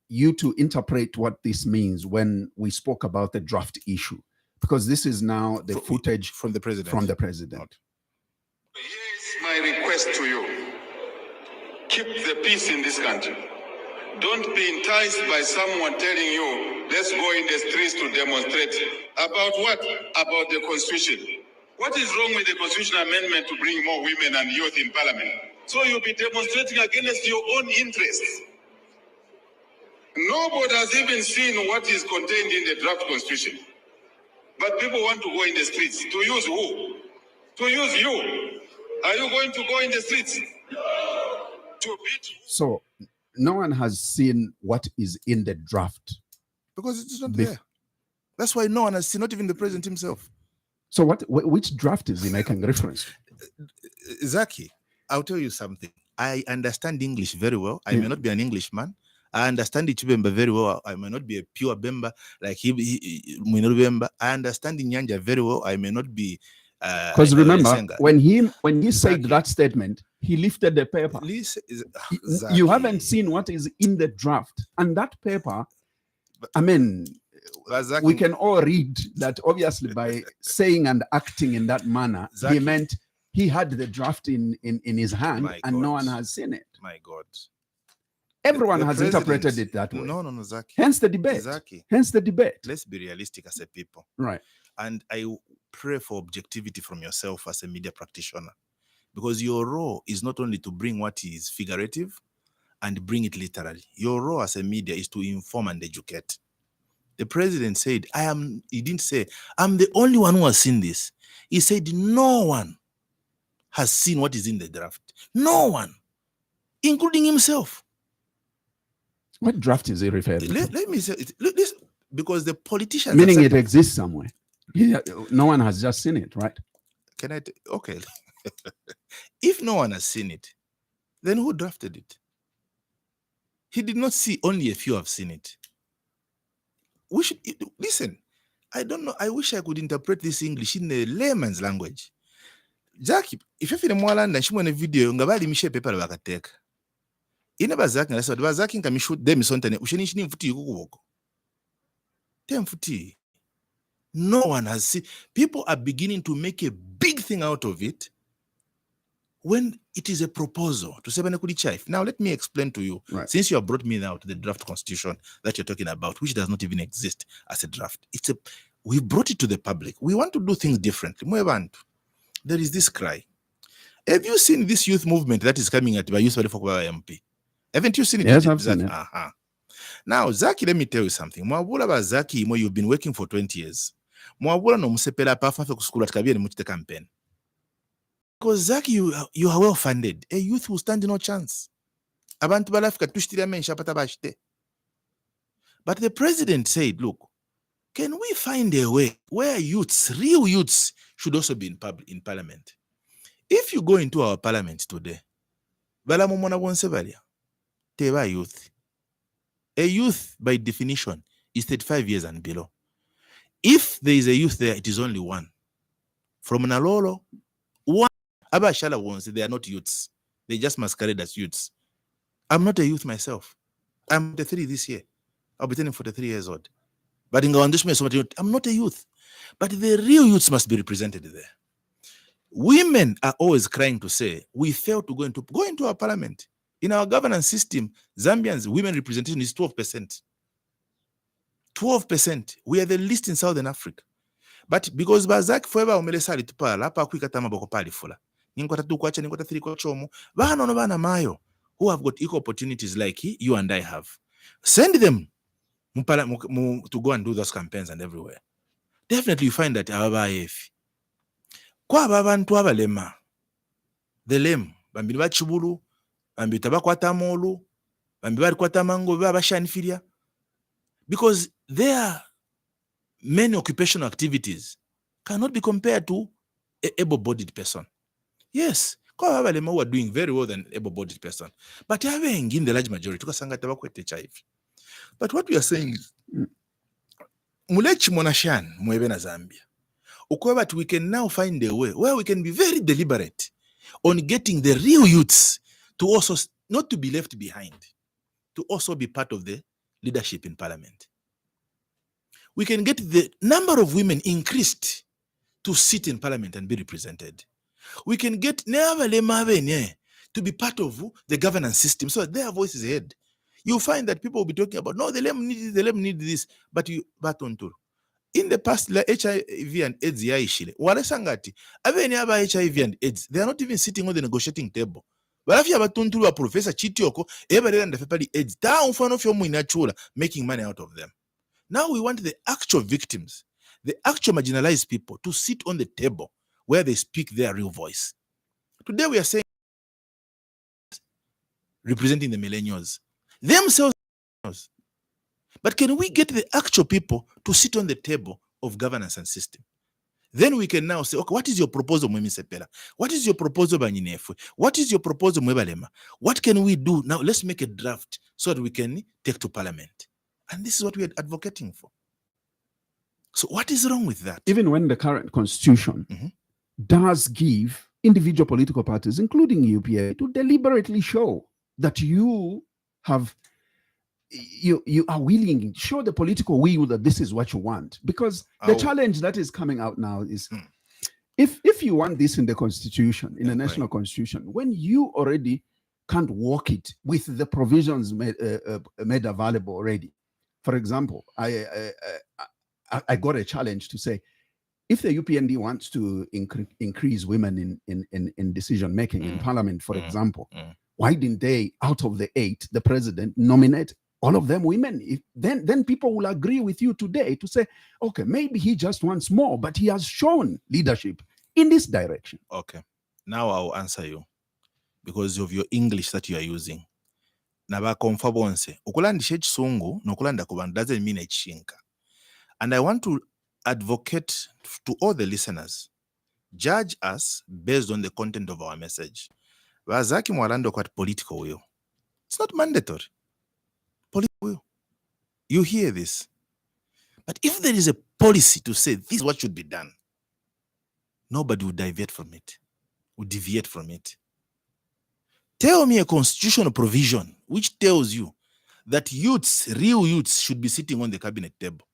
you to interpret what this means when we spoke about the draft issue, because this is now the footage from the president. Here's my request to you. Keep the peace in this country. Don't be enticed by someone telling you, let's go in the streets to demonstrate. About what? About the Constitution. What is wrong with the Constitutional Amendment to bring more women and youth in Parliament? So you'll be demonstrating against your own interests. Nobody has even seen what is contained in the draft Constitution. But people want to go in the streets. To use who? To use you. Are you going to go in the streets? To beat you? So no one has seen what is in the draft. Because it's not there. That's why no one has seen, not even the president himself. So which draft is he making reference to? Zaki, I'll tell you something. I understand English very well. I may not be an Englishman. I understand Ichibemba very well. I may not be a pure Bemba like Bemba. I understand Nyanja very well. I may not be. Because remember, when he said that statement, he lifted the paper. You haven't seen what is in the draft, and that paper. I mean, we can all read that. Obviously, by saying and acting in that manner, he meant he had the draft in his hand, and no one has seen it. My God. Everyone has interpreted it that way. No, Zaki. Hence the debate. Zaki. Hence the debate. Let's be realistic as a people. Right. And I pray for objectivity from yourself as a media practitioner. Because your role is not only to bring what is figurative and bring it literally. Your role as a media is to inform and educate. The president said, he didn't say, I'm the only one who has seen this. He said, no one has seen what is in the draft. No one, including himself. What draft is he referring to? Let me say it. Look, this, because the politicians... Meaning it exists somewhere. No one has just seen it, right? Okay. If no one has seen it, then who drafted it? He did not see, only a few have seen it. We should... Listen, I don't know. I wish I could interpret this English in a layman's language. Jackie, if you feel more land than she want a video, ngabali mishe paper bakateka. Ina bazaki na said bazaki nka mishoot them sontane ushini mfuti yuko. Tem futi. No one has seen. People are beginning to make a big thing out of it when it is a proposal to say chief. Now let me explain to you. Right. Since you have brought me now to the draft constitution that you're talking about, which does not even exist as a draft. We brought it to the public. We want to do things differently. There is this cry. Have you seen this youth movement that is coming at by Youth for MP? Haven't you seen it? Yes, I've seen it. Now, Zaki, let me tell you something. Mwabula ba Zaki, you've been working for 20 years. Mwabula no musepela pafa fe kuskula tukabia ni muchite campaign. Because Zaki, you are well funded. A youth will stand no chance. Abantu balafika tushitira mensha pata bashite. But the president said, look, can we find a way where youths, real youths, should also be in parliament? If you go into our parliament today, Teba youth. A youth, by definition, is 35 years and below. If there is a youth there, it is only one. From Nalolo, one. Abashala ones, they are not youths. They just masquerade as youths. I'm not a youth myself. I'm 43 this year. I'll be turning 43 years old. But in I'm not a youth. But the real youths must be represented there. Women are always crying to say, we failed to go into our parliament. In our governance system, Zambians' women representation is 12%. 12%. We are the least in Southern Africa. But because Bazak forever umelesali tupala, hapa kuikata maboko pali fula. Ninkwata tu kwacha, ninkwata thiri kwa chomo. Bana no bana mayo, who have got equal opportunities like you and I have. Send them to go and do those campaigns and everywhere. Definitely you find that ababaefi. Kwa babantu abalema. The lame. Bambili bachibulu, bambili tabakwata molu, bambili barikwata mango, babashanfilia. Because their many occupational activities cannot be compared to an able-bodied person. Yes, kwa balema who are doing very well than able-bodied person. But having in the large majority, tukasanga tabakwete HIV. But what we are saying is, mulechi monashan mwebe na Zambia. But we can now find a way where we can be very deliberate on getting the real youths to also not to be left behind, to also be part of the leadership in parliament. We can get the number of women increased to sit in parliament and be represented. We can get to be part of the governance system so that their voice is heard. You find that people will be talking about, no, the LEM need this, but you baton to. In the past, HIV and AIDS, HIV and AIDS, they are not even sitting on the negotiating table. But if you have a professor Chitioko, AIDS, making money out of them. Now we want the actual victims, the actual marginalized people to sit on the table where they speak their real voice. Today we are saying, representing the millennials, themselves. But can we get the actual people to sit on the table of governance and system? Then we can now say, okay, what is your proposal, Mwemi Sepela? What is your proposal, Banyinefwe? What is your proposal, Mwebalema? What can we do? Now let's make a draft so that we can take to parliament. And this is what we are advocating for. So what is wrong with that? Even when the current constitution does give individual political parties, including UPA, to deliberately show that you have you are willing to show the political will that this is what you want. Because the challenge that is coming out now is if you want this in the constitution, in the national constitution, when you already can't walk it with the provisions made available already. For example, I got a challenge to say, if the UPND wants to increase women in decision making in parliament, for example, why didn't they, out of the 8, the president nominate all of them women? Then people will agree with you today to say, okay, maybe he just wants more, but he has shown leadership in this direction. Okay, now I'll answer you because of your English that you are using. Nabakonfa bonse ukulandisha ekisungu nokulanda kubantu doesn't mean echinka. And I want to advocate to all the listeners, judge us based on the content of our message. Wazaki mwalando kwa political will. It's not mandatory. Political will. You hear this. But if there is a policy to say this is what should be done, nobody would deviate from it. Tell me a constitutional provision which tells you that real youths should be sitting on the cabinet table.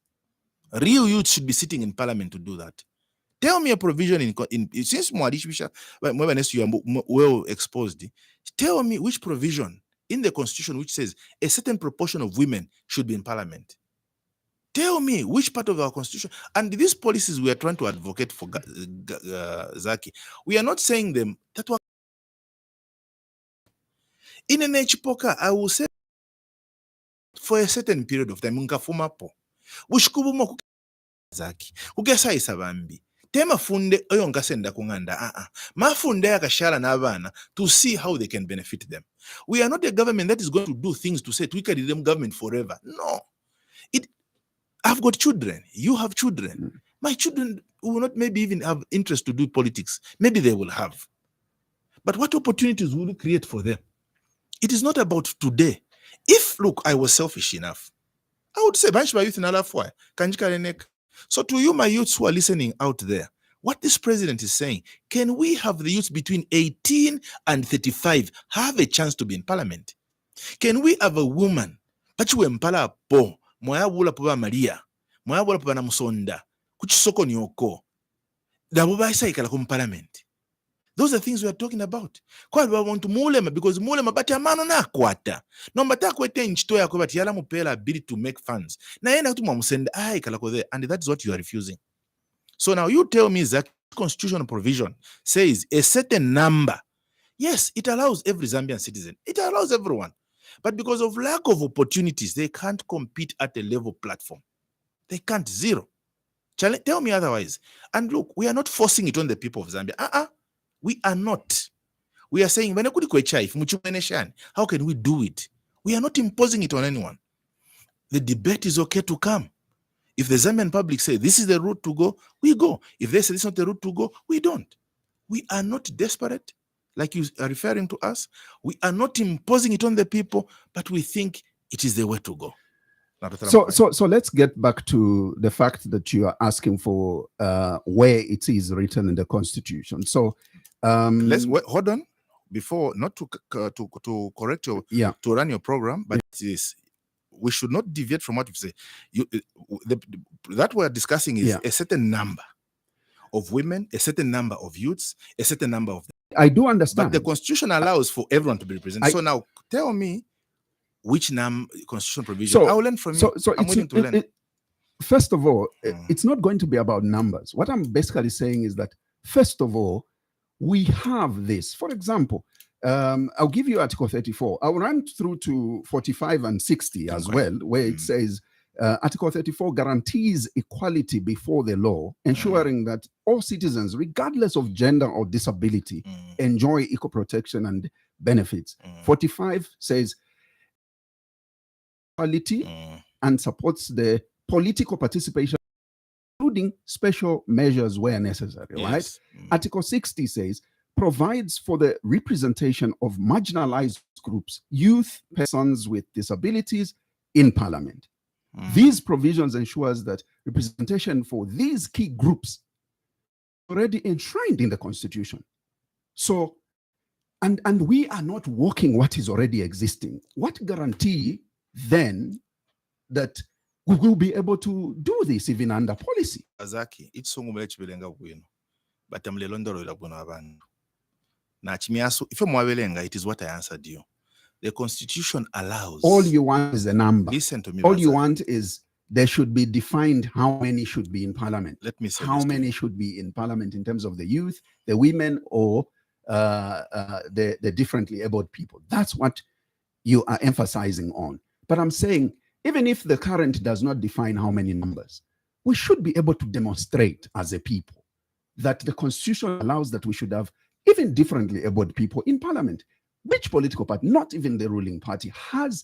Real youths should be sitting in parliament to do that. Tell me a provision since you are well exposed, tell me which provision in the constitution which says a certain proportion of women should be in parliament. Tell me which part of our constitution. And these policies we are trying to advocate for, Zaki, we are not saying them that were in an Chipoka, I will say for a certain period of time, Zaki, ugesa isabambi. Tema funde oyo nkasenda kunganda mafunde yakashala n'abaana to see how they can benefit them. We are not a government that is going to do things to say we carry them government forever. No. I've got children. You have children. My children will not maybe even have interest to do politics. Maybe they will have. But what opportunities will you create for them? It is not about today. If, look, I was selfish enough, I would say, so to you, my youths who are listening out there, what this president is saying, can we have the youths between 18 and 35 have a chance to be in parliament? Can we have a woman, Pachuempala po, Moyabula Pova Maria, Moyabula Pava Musonda, Kuchisoko Nyoko, Dabuba Saikala parliament? Those are things we are talking about. Kwa want to mulema because mulema bati amano na kwata. No mbata kwete nchito ya kwa bati yala mupela ability to make funds. Na yena kutu mamusende ai kalako there, and that is what you are refusing. So now you tell me that constitutional provision says a certain number. Yes, it allows every Zambian citizen. It allows everyone. But because of lack of opportunities, they can't compete at a level platform. They can't. Zero. Tell me otherwise. And look, we are not forcing it on the people of Zambia. We are not. We are saying, how can we do it? We are not imposing it on anyone. The debate is okay to come. If the Zambian public say this is the route to go, we go. If they say this is not the route to go, we don't. We are not desperate, like you are referring to us. We are not imposing it on the people, but we think it is the way to go. So let's get back to the fact that you are asking for where it is written in the Constitution. So let's hold on before, not to correct your to run your program, but it is, we should not deviate from what you say. That we're discussing is a certain number of women, a certain number of youths, a certain number of. I do understand, but the Constitution allows for everyone to be represented. So now tell me which constitutional provision. I will learn from you. I'm willing to learn. First of all, it's not going to be about numbers. What I'm basically saying is that, first of all, we have this. For example, I'll give you Article 34. I'll run through to 45 and 60 as well, where it says, Article 34 guarantees equality before the law, ensuring that all citizens, regardless of gender or disability, enjoy equal protection and benefits. 45 says equality and supports the political participation, including special measures where necessary, right? Article 60 says, provides for the representation of marginalized groups, youth, persons with disabilities in Parliament. These provisions ensures that representation for these key groups already enshrined in the Constitution. So, and we are not working what is already existing. What guarantee then that we will be able to do this even under policy? Azaki, it's so much but I'm if I'm it is what I answered you. The Constitution allows. All you want is a number. Listen to me. All you want is there should be defined how many should be in Parliament. Let me say how many should be in Parliament in terms of the youth, the women, or the differently abled people. That's what you are emphasizing on. But I'm saying, even if the current does not define how many numbers, we should be able to demonstrate as a people that the Constitution allows that we should have even differently abled people in Parliament. Which political party, not even the ruling party, has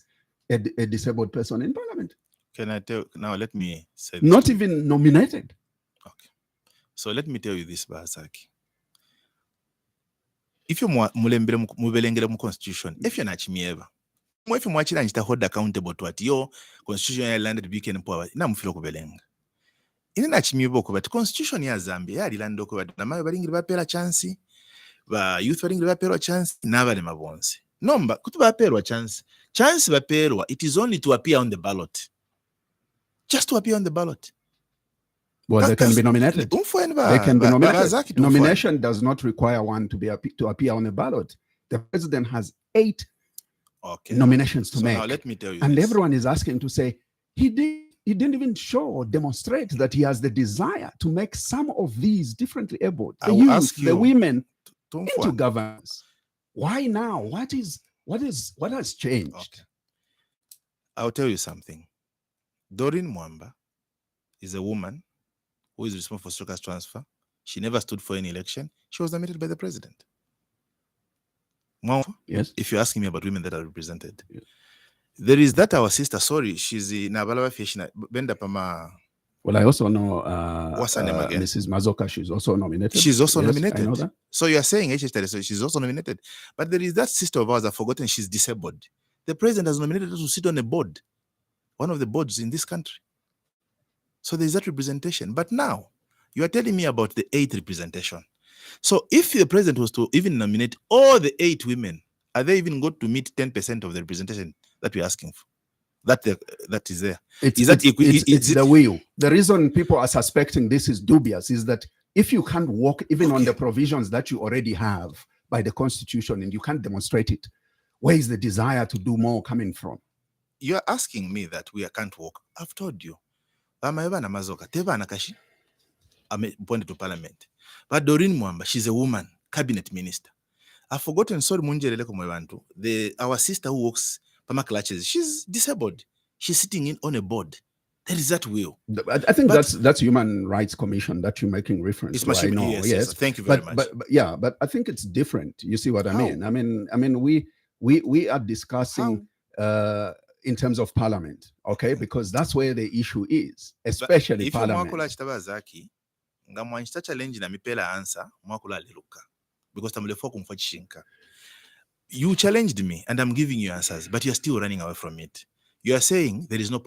a disabled person in Parliament? Can I tell now? Let me say this. Not even nominated. Okay. So let me tell you this, Bazaki. If you're mulembele Constitution, if you're not chimieva, if you're watching and hold accountable to what your Constitution landed weekend power, na mufilo kubelenga. Ine na chimieva but Constitution ya Zambia ya lando ko na mayo baringi bapela chance. Ba youth baringi baperwa chance nabale mabonse nomba kuti baperwa chance baperwa, it is only to appear on the ballot, just to appear on the ballot. Well, they can be nominated. They can be nominated. Nomination does not require one to appear on the ballot. The president has 8 nominations to make. Now let me tell you and this. Everyone is asking to say he didn't even show or demonstrate that he has the desire to make some of these differently abled, the youth, the women, into governance. Why now? What has changed? Okay. I'll tell you something. Doreen Mwamba is a woman who is responsible for social transfer. She never stood for any election. She was nominated by the president. Mwamba, yes. If you're asking me about women that are represented, yes. There is that our sister. Sorry, she's in Nabalawa Fishna Banda Pama. Well, I also know what's her name again? Mrs. Mazoka. She's also nominated. She's also nominated. I know that. So you are saying so she's also nominated. But there is that sister of ours, I've forgotten, she's disabled. The president has nominated her to sit on a board, one of the boards in this country. So there's that representation. But now you are telling me about the 8 representation. So if the president was to even nominate all the 8 women, are they even going to meet 10% of the representation that we're asking for? That is there. It's the will. The reason people are suspecting this is dubious is that if you can't walk even on the provisions that you already have by the Constitution and you can't demonstrate it, where is the desire to do more coming from? You are asking me that we can't walk. I've told you. I'm appointed to parliament. But Doreen Mwamba, she's a woman, cabinet minister. I've forgotten, sorry, our sister who works Pama Clutches, she's disabled. She's sitting in on a board. There is that will. I think that's Human Rights Commission that you're making reference to. I know, yes. Thank you very much. But I think it's different. You see what I mean? I mean, we are discussing in terms of parliament, okay? Because that's where the issue is, especially parliament. You challenged me and I'm giving you answers, but you're still running away from it. You are saying there is no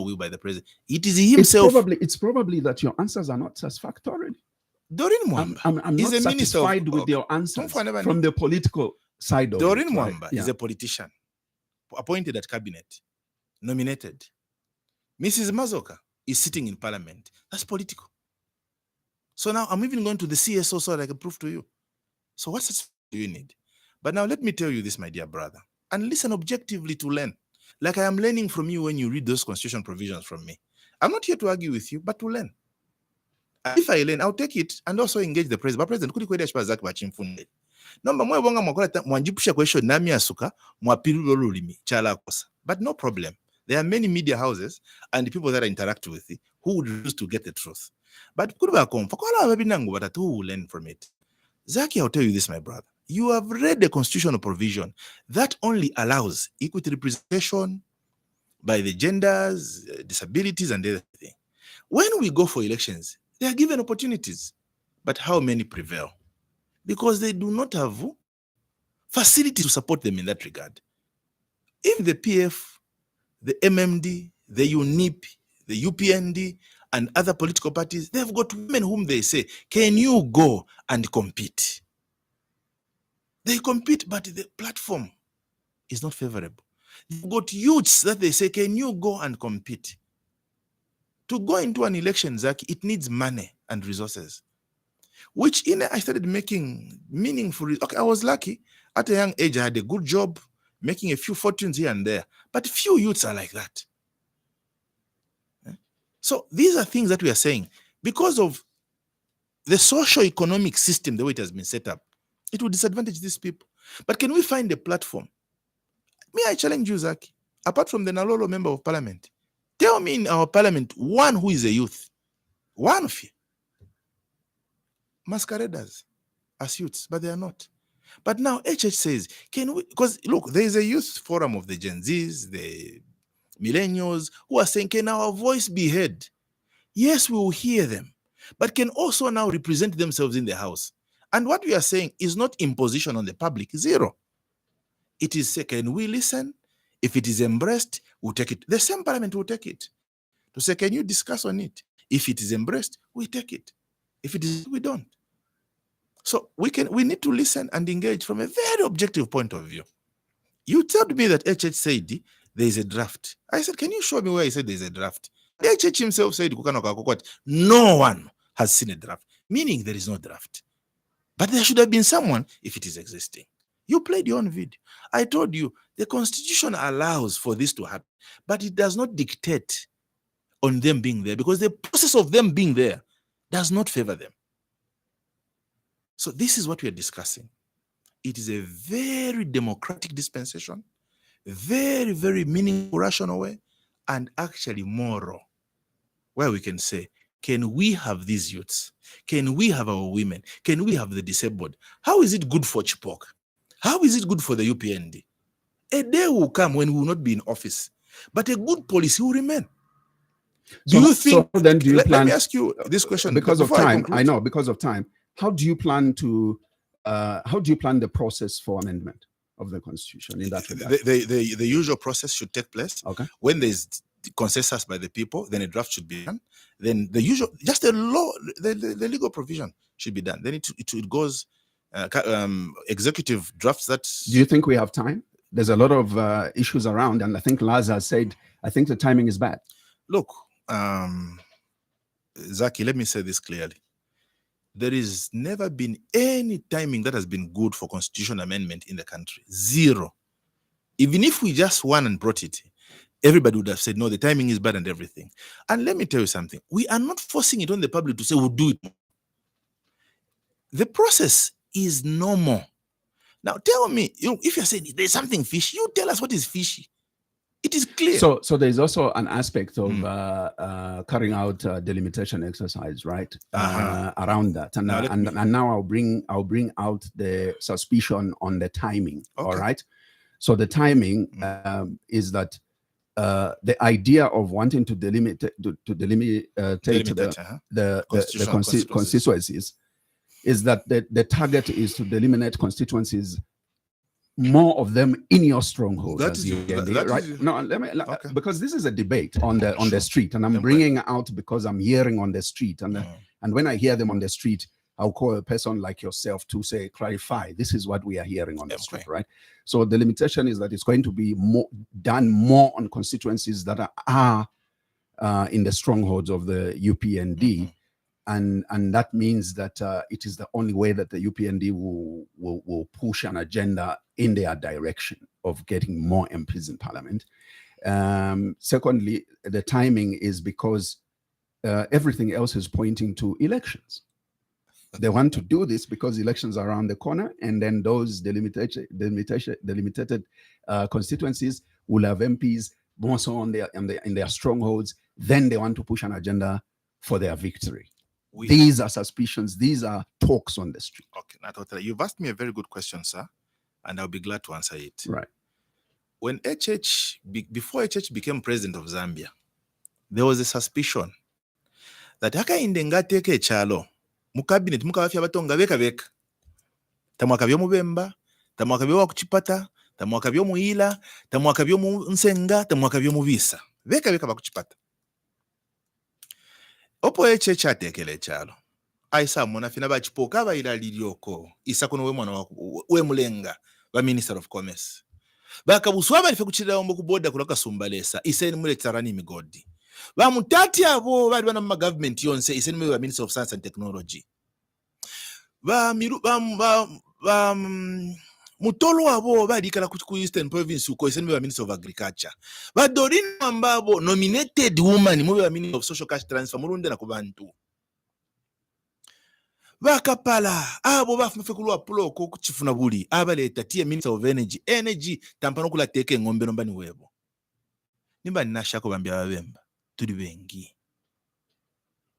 will by the president. It is himself. It's probably that your answers are not satisfactory. Doreen Mwamba I'm not satisfied with your answers from the political side of Doreen Mwamba is a politician, appointed at cabinet, nominated. Mrs. Mazoka is sitting in parliament. That's political. So now I'm even going to the CSO so that I can prove to you. So what do you need? But now let me tell you this, my dear brother, and listen objectively to learn. Like I am learning from you when you read those constitution provisions from me. I'm not here to argue with you, but to learn. If I learn, I'll take it and also engage the president. But president, could you question but no problem. There are many media houses and people that I interact with who would refuse to get the truth. But who will learn from it? Zaki, I'll tell you this, my brother. You have read the constitutional provision that only allows equity representation by the genders, disabilities, and everything. When we go for elections, they are given opportunities. But how many prevail? Because they do not have facility to support them in that regard. If the PF, the MMD, the UNIP, the UPND, and other political parties, they've got women whom they say, can you go and compete? They compete, but the platform is not favorable. They've got youths that they say, can you go and compete? To go into an election, Zaki, it needs money and resources, which I started making meaningful. Okay, I was lucky. At a young age, I had a good job, making a few fortunes here and there. But few youths are like that. So these are things that we are saying. Because of the socio-economic system, the way it has been set up, it will disadvantage these people. But can we find a platform? Me, I challenge you, Zaki. Apart from the Nalolo member of parliament, tell me in our parliament, one who is a youth. One of you. Masqueraders as youths, but they are not. But now HH says, can we, because look, there is a youth forum of the Gen Zs, the millennials, who are saying, can our voice be heard? Yes, we will hear them, but can also now represent themselves in the house. And what we are saying is not imposition on the public, zero. It is say, can we listen? If it is embraced, we'll take it. The same parliament will take it. To say, can you discuss on it? If it is embraced, we take it. If it is, we don't. So we need to listen and engage from a very objective point of view. You told me that HH said there is a draft. I said, can you show me where he said there is a draft? The HH himself said, no one has seen a draft, meaning there is no draft. But there should have been someone if it is existing. You played your own video. I told you the Constitution allows for this to happen, but it does not dictate on them being there because the process of them being there does not favor them. So this is what we are discussing. It is a very democratic dispensation, very, very meaningful, rational way, and actually moral, where we can say, can we have these youths? Can we have our women? Can we have the disabled? How is it good for Chipoka? How is it good for the UPND? A day will come when we will not be in office, but a good policy will remain. Do you think? So then, do you plan? Let me ask you this question because of time. I know because of time. How do you plan to? How do you plan the process for amendment of the Constitution in that regard? The usual process should take place. Okay. When there is consensus by the people, then a draft should be done. Then the usual, just the law, the legal provision should be done. Then it goes executive drafts. That. Do you think we have time? There's a lot of issues around, and I think Laz has said, I think the timing is bad. Look, Zaki, let me say this clearly. there is never been any timing that has been good for constitutional amendment in the country. Zero. Even if we just won and brought it, everybody would have said, no, the timing is bad and everything. And let me tell you something. We are not forcing it on the public to say we'll do it. The process is normal. Now tell me, if you're saying there's something fishy, you tell us what is fishy. It is clear. So there's also an aspect of carrying out delimitation exercise, right? Around that, and now I'll bring out the suspicion on the timing. Okay. All right. So the timing is that the idea of wanting to delimitate the constituencies is that the target is to delineate constituencies, more of them in your stronghold. Because this is a debate on the street, and I'm bringing out because I'm hearing on the street, and when I hear them on the street, I'll call a person like yourself to say, clarify, this is what we are hearing on the street, right? So the limitation is that it's going to be done more on constituencies that are in the strongholds of the UPND. And that means that it is the only way that the UPND will push an agenda in their direction of getting more MPs in parliament. Secondly, the timing is because everything else is pointing to elections. They want to do this because elections are around the corner, and then those delimited constituencies will have MPs more so in their strongholds. Then they want to push an agenda for their victory. These are suspicions. These are talks on the street. Okay, Natotela, you've asked me a very good question, sir, and I'll be glad to answer it. Right. When before HH became president of Zambia, there was a suspicion that hakainde ngateke echalo mu cabinet mukabafya batonga beka tamwaka byo mubemba, tamwaka byo wakuchipata, tamwaka byo muila, tamwaka byo mu nsenga, tamwaka byo mubisa beka bakuchipata. Opo HH atekele chalo aisa mona fina ba Chipoka ba ila lilioko isa kuno we mwana we Mulenga ba Minister of Commerce bakabuswa bali fe kuchira ombo kuboda kulaka sumbalesa iseni mule tsarani migodi ba mutati abo bali bana mu government yonse iseni mule ba Minister of Science and Technology mutolo abo bali kala ku Eastern Province uko iseni mule ba Minister of Agriculture ba Dorin ambabo nominated woman mule ba Minister of Social Cash Transfer mulunde na kubantu bakapala abo bafume kulwa puloko kuchifuna buli abaleta tie Minister of Energy tampano kula teke ngombe nombani webo nimba ninashako bambya babemba tuli bengi.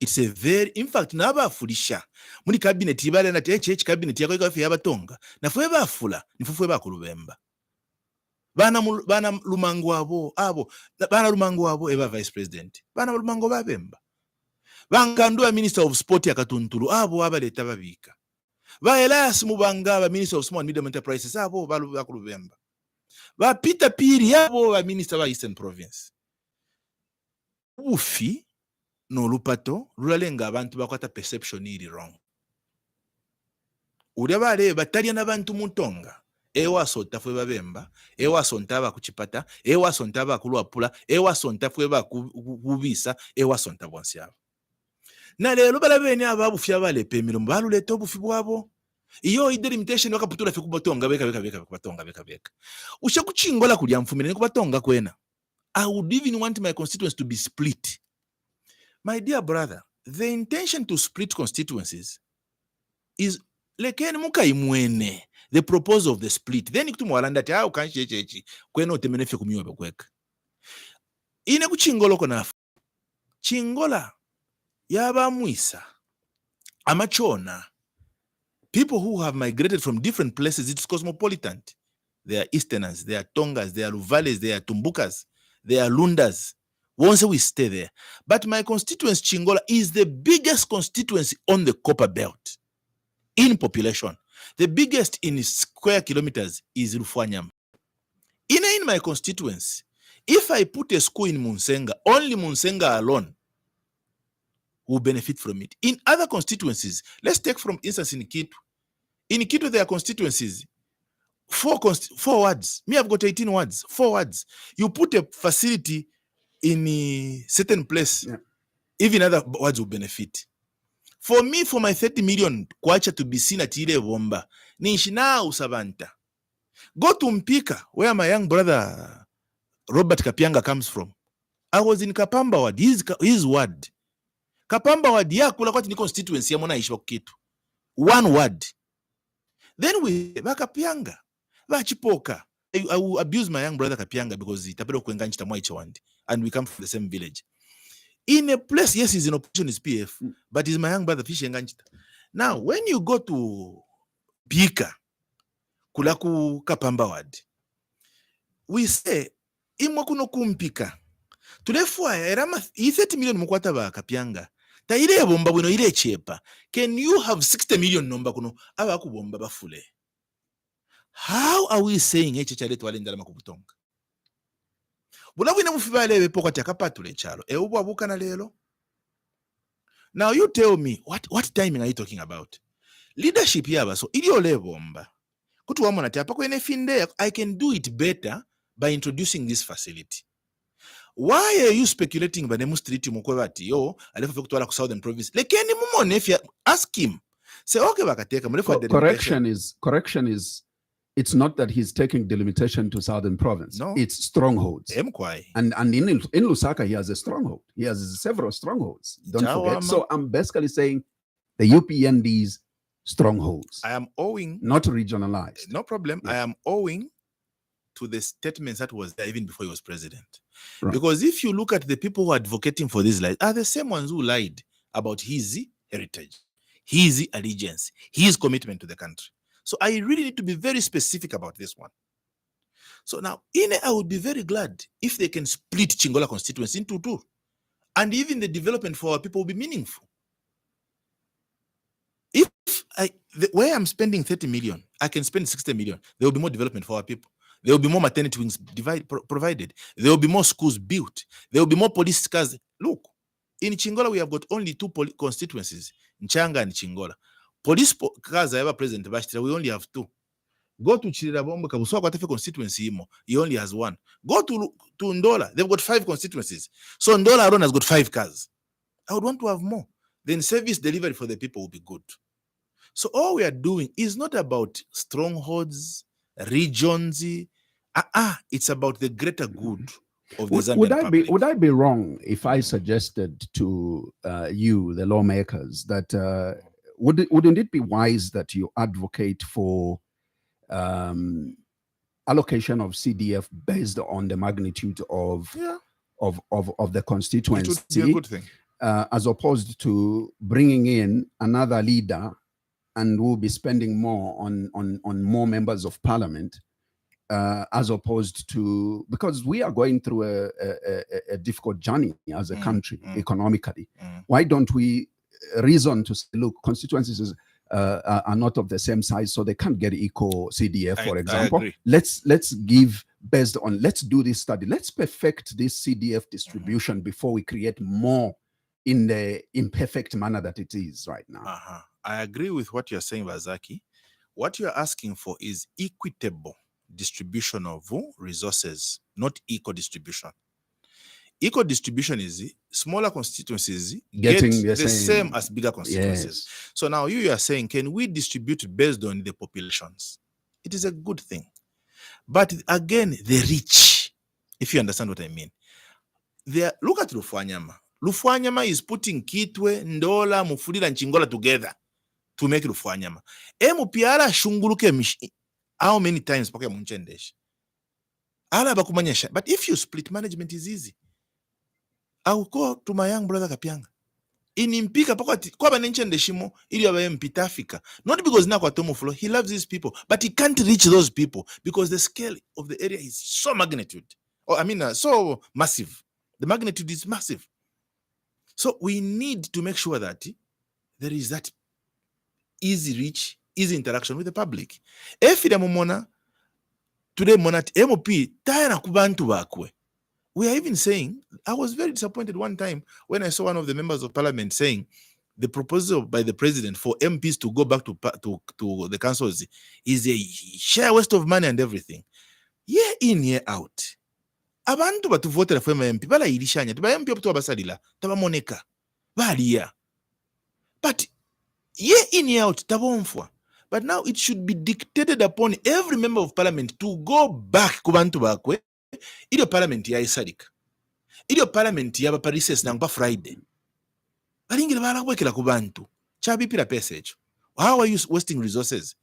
It's a very, in fact, nabafulisha muri cabinet ibale na HH cabinet yako ikafi yabatonga nafwe bafula nifufwe bakulubemba bana lumango abo bana lumango abo eba vice president bana lumango babemba bankandua Minister of Sport yakatuntulu abo abaleta babika ba Elias Mubanga ba Minister of Small and Medium Enterprises abo bakulubemba ba Peter Piri abo ba Minister ba Eastern Province ufi no lupato lulalenga abantu bakwata perception iri wrong urabale batalia n'abantu mutonga ewasonta fwe babemba ewasonta bakuchipata ewasonta bakulwapula ewasonta fwe bakubisa ewasonta bonsyabo na lero balabene ababufya balepe emilimo baluleta obufi bwabo iyo delimitation wakaputula fe kubatonga beka kubatonga beka usha kuchingola kulya mfumire kubatonga kwena. I would even want my constituents to be split. My dear brother, the intention to split constituencies is lekeni mukaimwene the proposal of the split. Then ikutumwalanda ti au kanchechechi kwena utemenefe kumiobe kweka. Ine kuchingolo kona Chingola yaba mwisa amachona. People who have migrated from different places, it's cosmopolitan. They are Easterners, they are Tongas, they are Luvales, they are Tumbukas, they are Lundas. Once we stay there. But my constituency, Chingola, is the biggest constituency on the Copper Belt in population. The biggest in square kilometers is Rufwanyam. In my constituency, if I put a school in Mulenga, only Mulenga alone will benefit from it. In other constituencies, let's take from instance in Kitu. In Kitu, there are constituencies. 4 words. Me, I've got 18 words. 4 words. You put a facility in a certain place, even other words will benefit. For me, for my 30 million kwacha to be seen at ile bomba, ninshina usabanta. Go to Mpika, where my young brother Robert Kapianga comes from. I was in Kapamba ward, his ward. Kapamba ward ya kula kwa ni constituency ya mwana ishi wakitu. One word. Then we Kapianga, Chipoka. I will abuse my young brother Kapianga because he tapelo kuenganchita mwaiche wandi, and we come from the same village. In a place, yes, he's in opposition, is PF, but he's my young brother Fish enganchita. Now, when you go to Pika, Kulaku Kapamba ward, we say imwe kuno kumpika. Tulefua erama 30 million mukwata ba Kapianga. Ta ile bomba bwino ile chepa. Can you have 60 million nomba kuno aba kubomba bafule? How are we saying HHR to alendala makubutonga? Bula bwina mufiba lebe pokati akapatule chalo. Ubu abuka na lelo. Now you tell me what timing are you talking about? Leadership yaba so ili ole bomba. Kutu wamo na tiapa kwenye finde I can do it better by introducing this facility. Why are you speculating by demonstrating mukwati yo alefa kutwala ku Southern Province? Lekeni mumone if you ask him. Say okay bakateka mulefa correction is it's not that he's taking delimitation to Southern Province. No. It's strongholds. And in Lusaka he has a stronghold. He has several strongholds. Don't forget. So I'm basically saying the UPND's strongholds. I am owing, not regionalized. No problem. Yeah. I am owing to the statements that was there even before he was president. Right. Because if you look at the people who are advocating for this lies, are the same ones who lied about his heritage, his allegiance, his commitment to the country. So I really need to be very specific about this one. So now, I would be very glad if they can split Chingola constituency into two. And even the development for our people will be meaningful. If where I'm spending 30 million, I can spend 60 million. There will be more development for our people. There will be more maternity wings provided. There will be more schools built. There will be more police cars. Look, in Chingola, we have got only two constituencies, Nchanga and Chingola. Police cars are ever present, we only have two. Go to Chirabombo, Kabuswa Kwatafe constituency, he only has one. Go to Ndola, they've got 5 constituencies. So Ndola alone has got 5 cars. I would want to have more. Then service delivery for the people will be good. So all we are doing is not about strongholds, regions. It's about the greater good of the Zambian public. Would I be wrong if I suggested to you, the lawmakers, that wouldn't it be wise that you advocate for allocation of CDF based on the magnitude of the constituency? It would be a good thing. As opposed to bringing in another leader and we'll be spending more on more members of parliament, as opposed to, because we are going through a difficult journey as a country economically. Why don't we reason to say, look, constituencies are not of the same size, so they can't get equal CDF, for example. Let's give based on, let's do this study. Let's perfect this CDF distribution before we create more in the imperfect manner that it is right now. I agree with what you're saying, Vazaki. What you're asking for is equitable distribution of resources, not equal distribution. Equal distribution is smaller constituencies getting the same as bigger constituencies. Yes. So now you are saying, can we distribute based on the populations? It is a good thing. But again, the rich, if you understand what I mean. Look at Lufuanyama. Lufuanyama is putting Kitwe, Ndola, Mufulira, and Chingola together to make Lufuanyama. Mupiara shunguluke how many times? But if you split, management is easy. I will go to my young brother Kapianga. In Mpika, kwa banenchende shimo, ili yawe mpita Africa. Not because na kwa tomo flow, he loves these people, but he can't reach those people because the scale of the area is so magnitude. So massive. The magnitude is massive. So we need to make sure that there is that easy reach, easy interaction with the public. Today monat MOP tayana kubantu bakwe. We are even saying, I was very disappointed one time when I saw one of the members of parliament saying the proposal by the president for MPs to go back to the councils is a sheer waste of money and everything. Year in, year out. Abantu batuvotera for MP bala irishanya tuba MP obuto basalila taba moneka balia. But year in, year out, tabonfwa. But now it should be dictated upon every member of parliament to go back kubantu bakwe. Idio parliament ya isadik. Idio parliament ya baparises nangpa Friday. Baringile bala kwekela kubantu. Chabi pila passage. How are you wasting resources?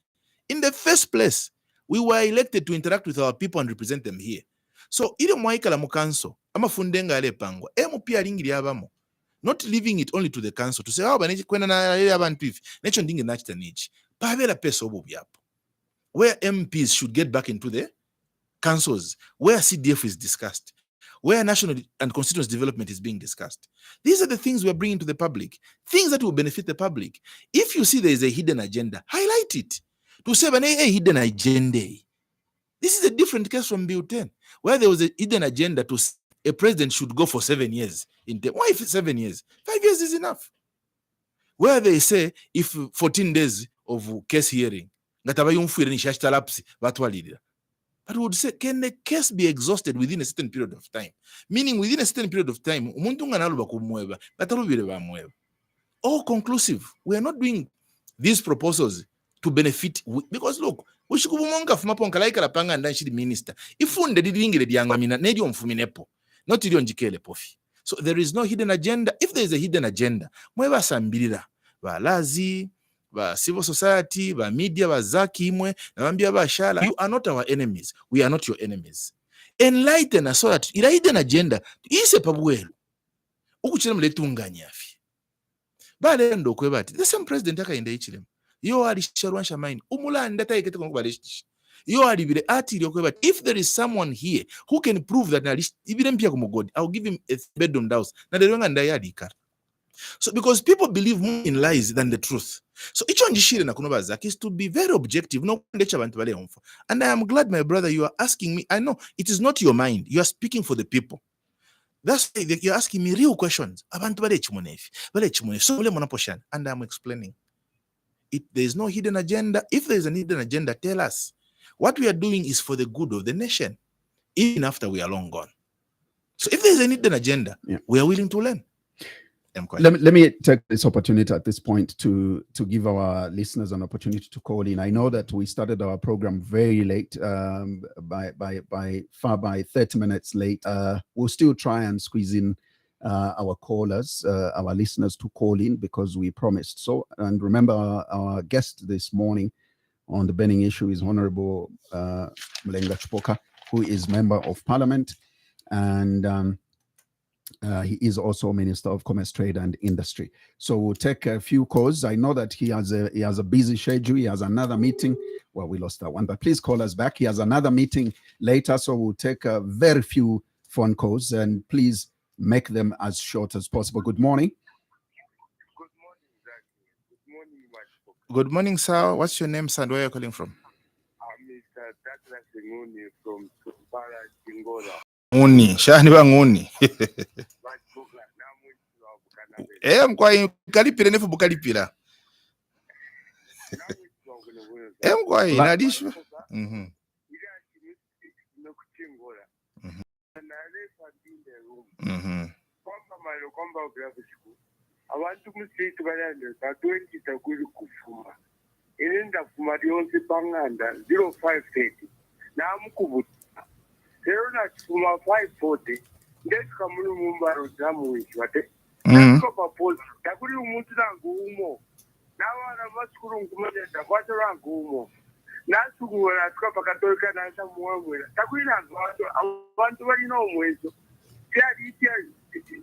In the first place, we were elected to interact with our people and represent them here. So idio mwaikala mu council ama fundenga ale pangwa. MP alingili abamo. Not leaving it only to the council to say, oh, but kwena na abantu if necho ndinge nachita nichi. Pavela pesa obo byapo. Where MPs should get back into the councils, where CDF is discussed, where national and constituency development is being discussed. These are the things we're bringing to the public, things that will benefit the public. If you see there is a hidden agenda, highlight it. To say, a hidden agenda. This is a different case from Bill 10, where there was a hidden agenda to a president should go for 7 years. Why 7 years? 5 years is enough. Where they say if 14 days of case hearing, but would say, can the case be exhausted within a certain period of time? Meaning within a certain period of time, all conclusive. We are not doing these proposals to benefit, because look, we should minister. If not so there is no hidden agenda. If there is a hidden agenda, Lazi, civil society, media, Zaki, you are not our enemies. We are not your enemies. Enlighten us so that ila hidden agenda is a pabuel. The same president in the you are the if there is someone here who can prove that I'll give him a bedroom house. So because people believe more in lies than the truth. So each one is to be very objective. And I am glad, my brother, you are asking me. I know it is not your mind. You are speaking for the people. That's why you're asking me real questions. And I'm explaining. There is no hidden agenda. If there is a hidden agenda, tell us. What we are doing is for the good of the nation, even after we are long gone. So if there is a hidden agenda, we are willing to learn. Let me take this opportunity at this point to give our listeners an opportunity to call in. I know that we started our program very late, by 30 minutes late. We'll still try and squeeze in our callers, our listeners to call in because we promised so. And remember, our guest this morning on the burning issue is Honourable Mulenga Chipoka, who is Member of Parliament, and he is also Minister of Commerce, Trade and Industry. So we'll take a few calls. I know that he has a busy schedule. He has another meeting. Well, we lost that one, but please call us back. He has another meeting later, so we'll take very few phone calls, and please make them as short as possible. Good morning. Good morning, Zachariah. Good morning, Chipoka. Good morning, sir. What's your name, sir, and where are you calling from? I'm Mr. Zachariah from Chingola. Shani banguni. Mkwai kalipira nefu bukalipira. Mkwai inadishwa. Abantu musiki balande ka 20 takuri kufuma inenda fuma lyonse panganda 0530 namukubuta lero nakifuma 540 ndeka mulu mumbaro zamwisi wate ndiko papozi takuri umuntu nangumo nawana maskuru nkumenda kwato rangumo nasukura tukapa katolika nasa muwemwela takuri nangato abantu balina omwezo tyali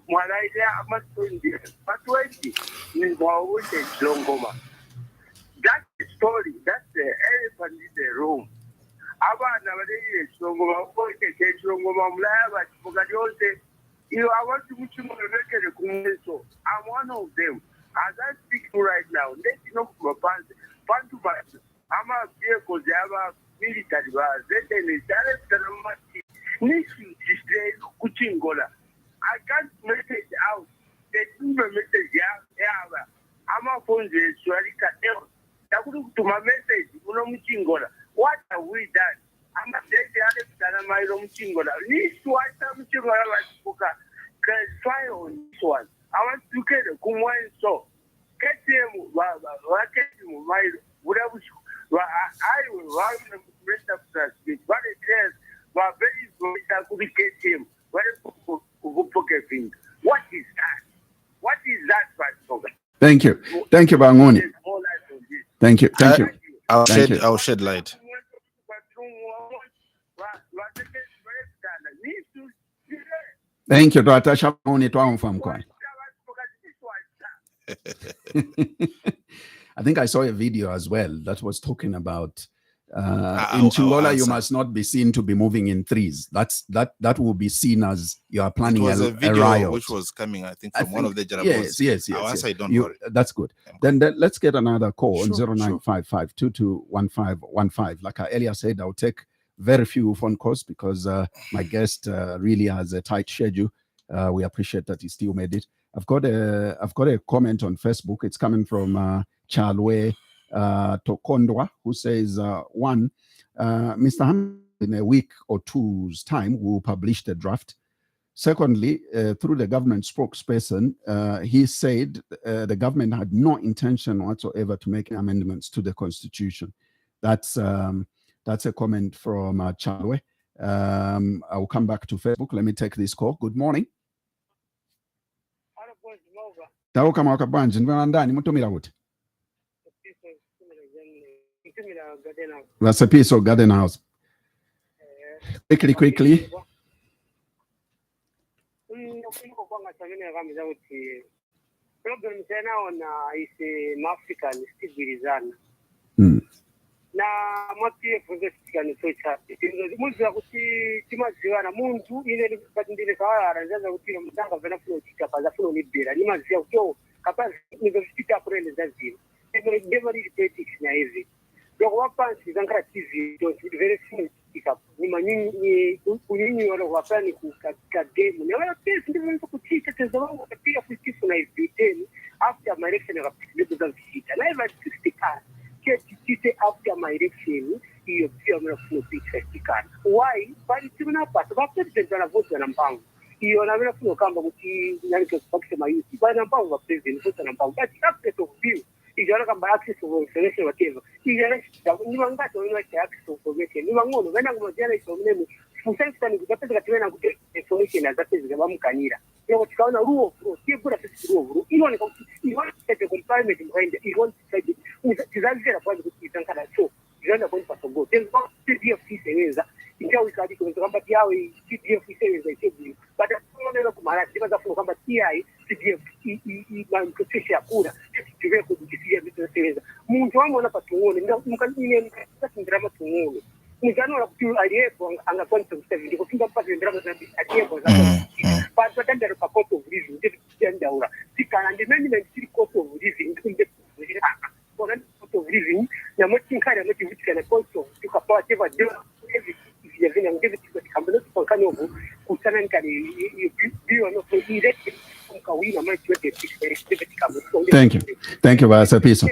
mwalaida amasondi patwendi ni bawunde longoma. That's the story. That's the elephant in the room. Abana bali longoma koke longoma mulaba pokadyose you I want to mukimulekere kumweso. I'm one of them. As I speak right now, let you know from pantu basi ama vehicles aba military base then direct namati nishi display kuchingola. I can't message out. They do the message yeah. I'm a phone to my message, Chingola. What have we done? I'm a dead than my own Chingola. This one time Chingola can try on this one. I want to get a Kumwan so. What is that? What is that, Pastor? Thank you. Thank you, Banguni. Thank you. Thank you. I'll shed light. Thank you, Dr. Shaboni. I think I saw a video as well that was talking about in Chingola, you must not be seen to be moving in threes. That will be seen as you are planning a video riot. Which was coming, I think, from one of the Jarabos. Yes. Don't worry. That's good. Then let's get another call on 0955-221515. Like I earlier said, I'll take very few phone calls because my guest really has a tight schedule. We appreciate that he still made it. I've got a comment on Facebook. It's coming from Chalwe Tokondwa, who says, one, Mr. Ham, in a week or two's time, will publish the draft. Secondly, through the government spokesperson, he said the government had no intention whatsoever to make amendments to the Constitution. That's a comment from Chalwe. I'll come back to Facebook. Let me take this call. Good morning. That's a piece of garden house. Quickly. Na mwapie fungesikani socha muzi kuti timaziwana muntu ine patindire kawala aranzaza kuti mutanga vena funo chikapaza funo nibera nimazia kuti kapazi ningosita kureleza zino ndemari politics na hivi doko wapansi zankara TV to very soon ikap ni manyinyi kunyinyi wala wapani kukatika game na wala pesa ndivyo kutika tezawangu katika fitifu na hivi after my election ya kupiga za visita na hivi 60 after my election, you appear on a full picture. Why? But it's even a part of after the vote and I'm bound. You are never going to come with the United States, my youth, but I'm bound of president, and I'm bound. That's aspect of view. You don't come by access to information, whatever. You don't got to access to information. You want to when I'm going to generate some name. For sense, I'm going to get information as that is the one canira. You know, it's kind of rule. You put a rule. You want to set a confinement behind it. You want to say it. Tizanzira kwa kutangana so jana kwa pasogo tengo PDF iseweza ingawa ikadi kwa kwamba yawe PDF iseweza isebi baada tunaona kumara tibaza kwa kwamba TI PDF imamkotesha kura tuwe kujisikia vitu iseweza muntu wangu anapatuone ndio mkanini ndama tuone mjano la kutu aliyepo anakuwa mtafiti kwa kinga mpaka ndama za aliyepo za kwa tanda kwa kopo hivi ndio ndaura sikana ndimeni na siri kopo hivi ndio of living, na much kind of motivation and also to support ever do every year and give it to the company for Kanovo, who can be on the direct from Kawina, my 26. Thank you, Vice Piso.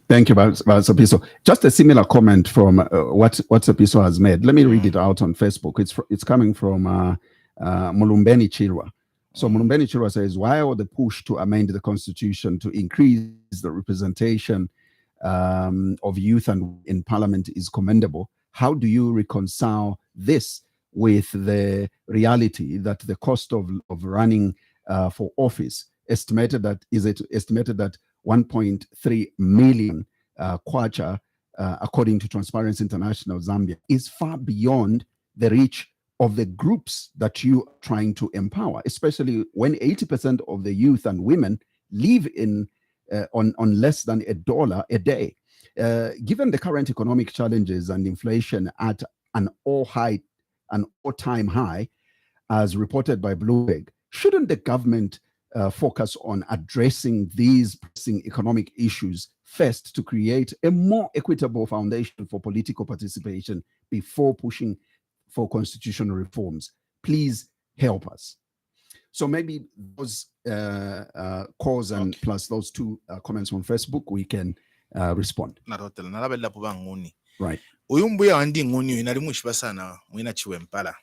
Thank you, Vice Piso. Just a similar comment from what Piso has made. Let me read it out on Facebook. It's coming from Mulumbeni Chirwa. So Mulumbeni Chirwa says, while the push to amend the Constitution to increase the representation of youth and in Parliament is commendable, how do you reconcile this with the reality that the cost of running for office estimated that 1.3 million kwacha, according to Transparency International Zambia, is far beyond the reach of the groups that you are trying to empower, especially when 80% of the youth and women live in on less than $1 a day. Given the current economic challenges and inflation at an all-time high, as reported by Bloomberg, shouldn't the government focus on addressing these pressing economic issues first to create a more equitable foundation for political participation before pushing for constitutional reforms? Please help us. So maybe those calls and plus those two comments on Facebook, we can respond. Right. Uyumbuya wandi nguni inali mushibasana mwina chiwempala.